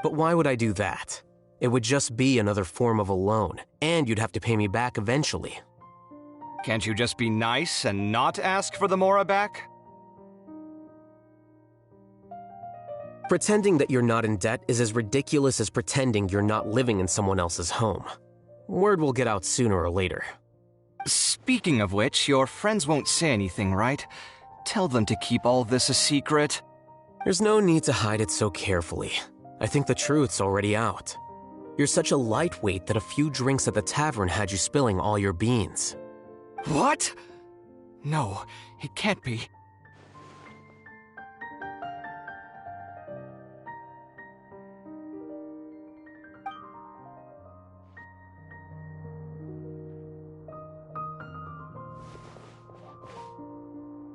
But why would I do that? It would just be another form of a loan, and you'd have to pay me back eventually. Can't you just be nice and not ask for the Mora back? Pretending that you're not in debt is as ridiculous as pretending you're not living in someone else's home. Word will get out sooner or later. Speaking of which, your friends won't say anything, right? Tell them to keep all this a secret. There's no need to hide it so carefully. I think the truth's already out. You're such a lightweight that a few drinks at the tavern had you spilling all your beans. What? No, it can't be.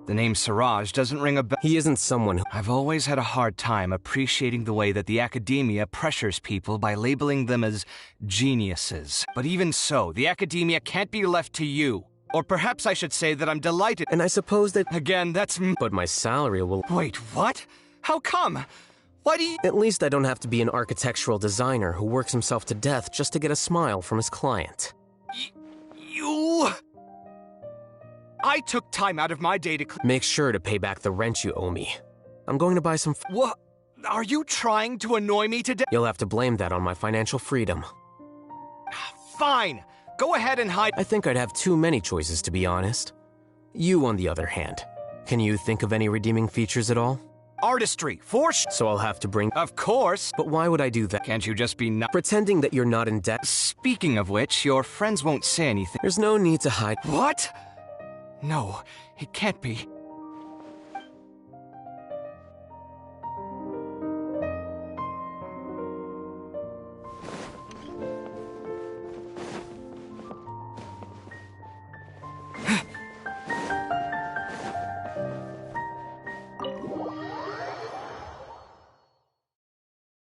The name Siraj doesn't ring a bell. He isn't someone who... I've always had a hard time appreciating the way that the academia pressures people by labeling them as geniuses. But even so, the academia can't be left to you. Or perhaps I should say that I'm delighted. And I suppose that... Again, that's... But my salary will... Wait, what? How come? Why do you... At least I don't have to be an architectural designer who works himself to death just to get a smile from his client. You... I took time out of my day to... Make sure to pay back the rent you owe me. I'm going to buy some... What? Are you trying to annoy me today? You'll have to blame that on my financial freedom. Fine. Go ahead and hide... I think I'd have too many choices, to be honest. You, on the other hand. Can you think of any redeeming features at all? Artistry, So I'll have to bring... Of course. But why would I do that? Can't you just be not... Pretending that you're not in debt... Speaking of which, your friends won't say anything. There's no need to hide... What? No, it can't be.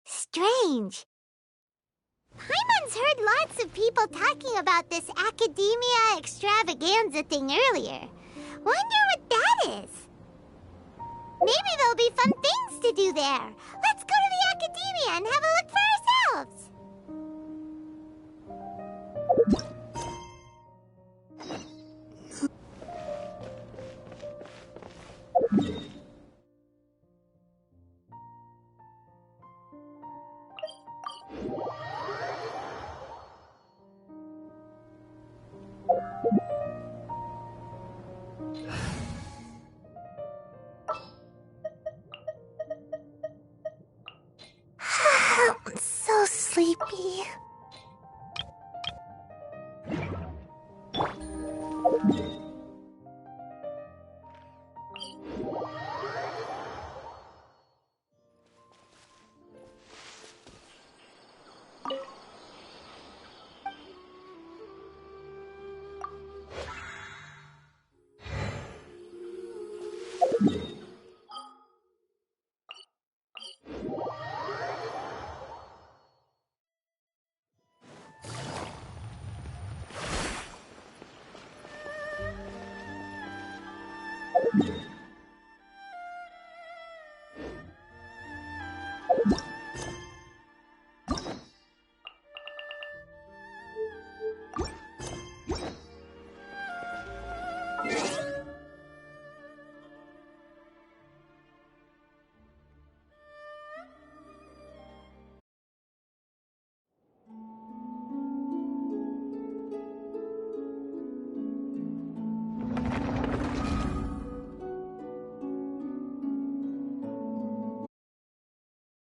Strange. Paimon's heard lots of people talking about this academia extravaganza thing earlier. Wonder what that is. Maybe there'll be fun things to do there. Let's go to the academia and have a look for ourselves. I'm so sleepy.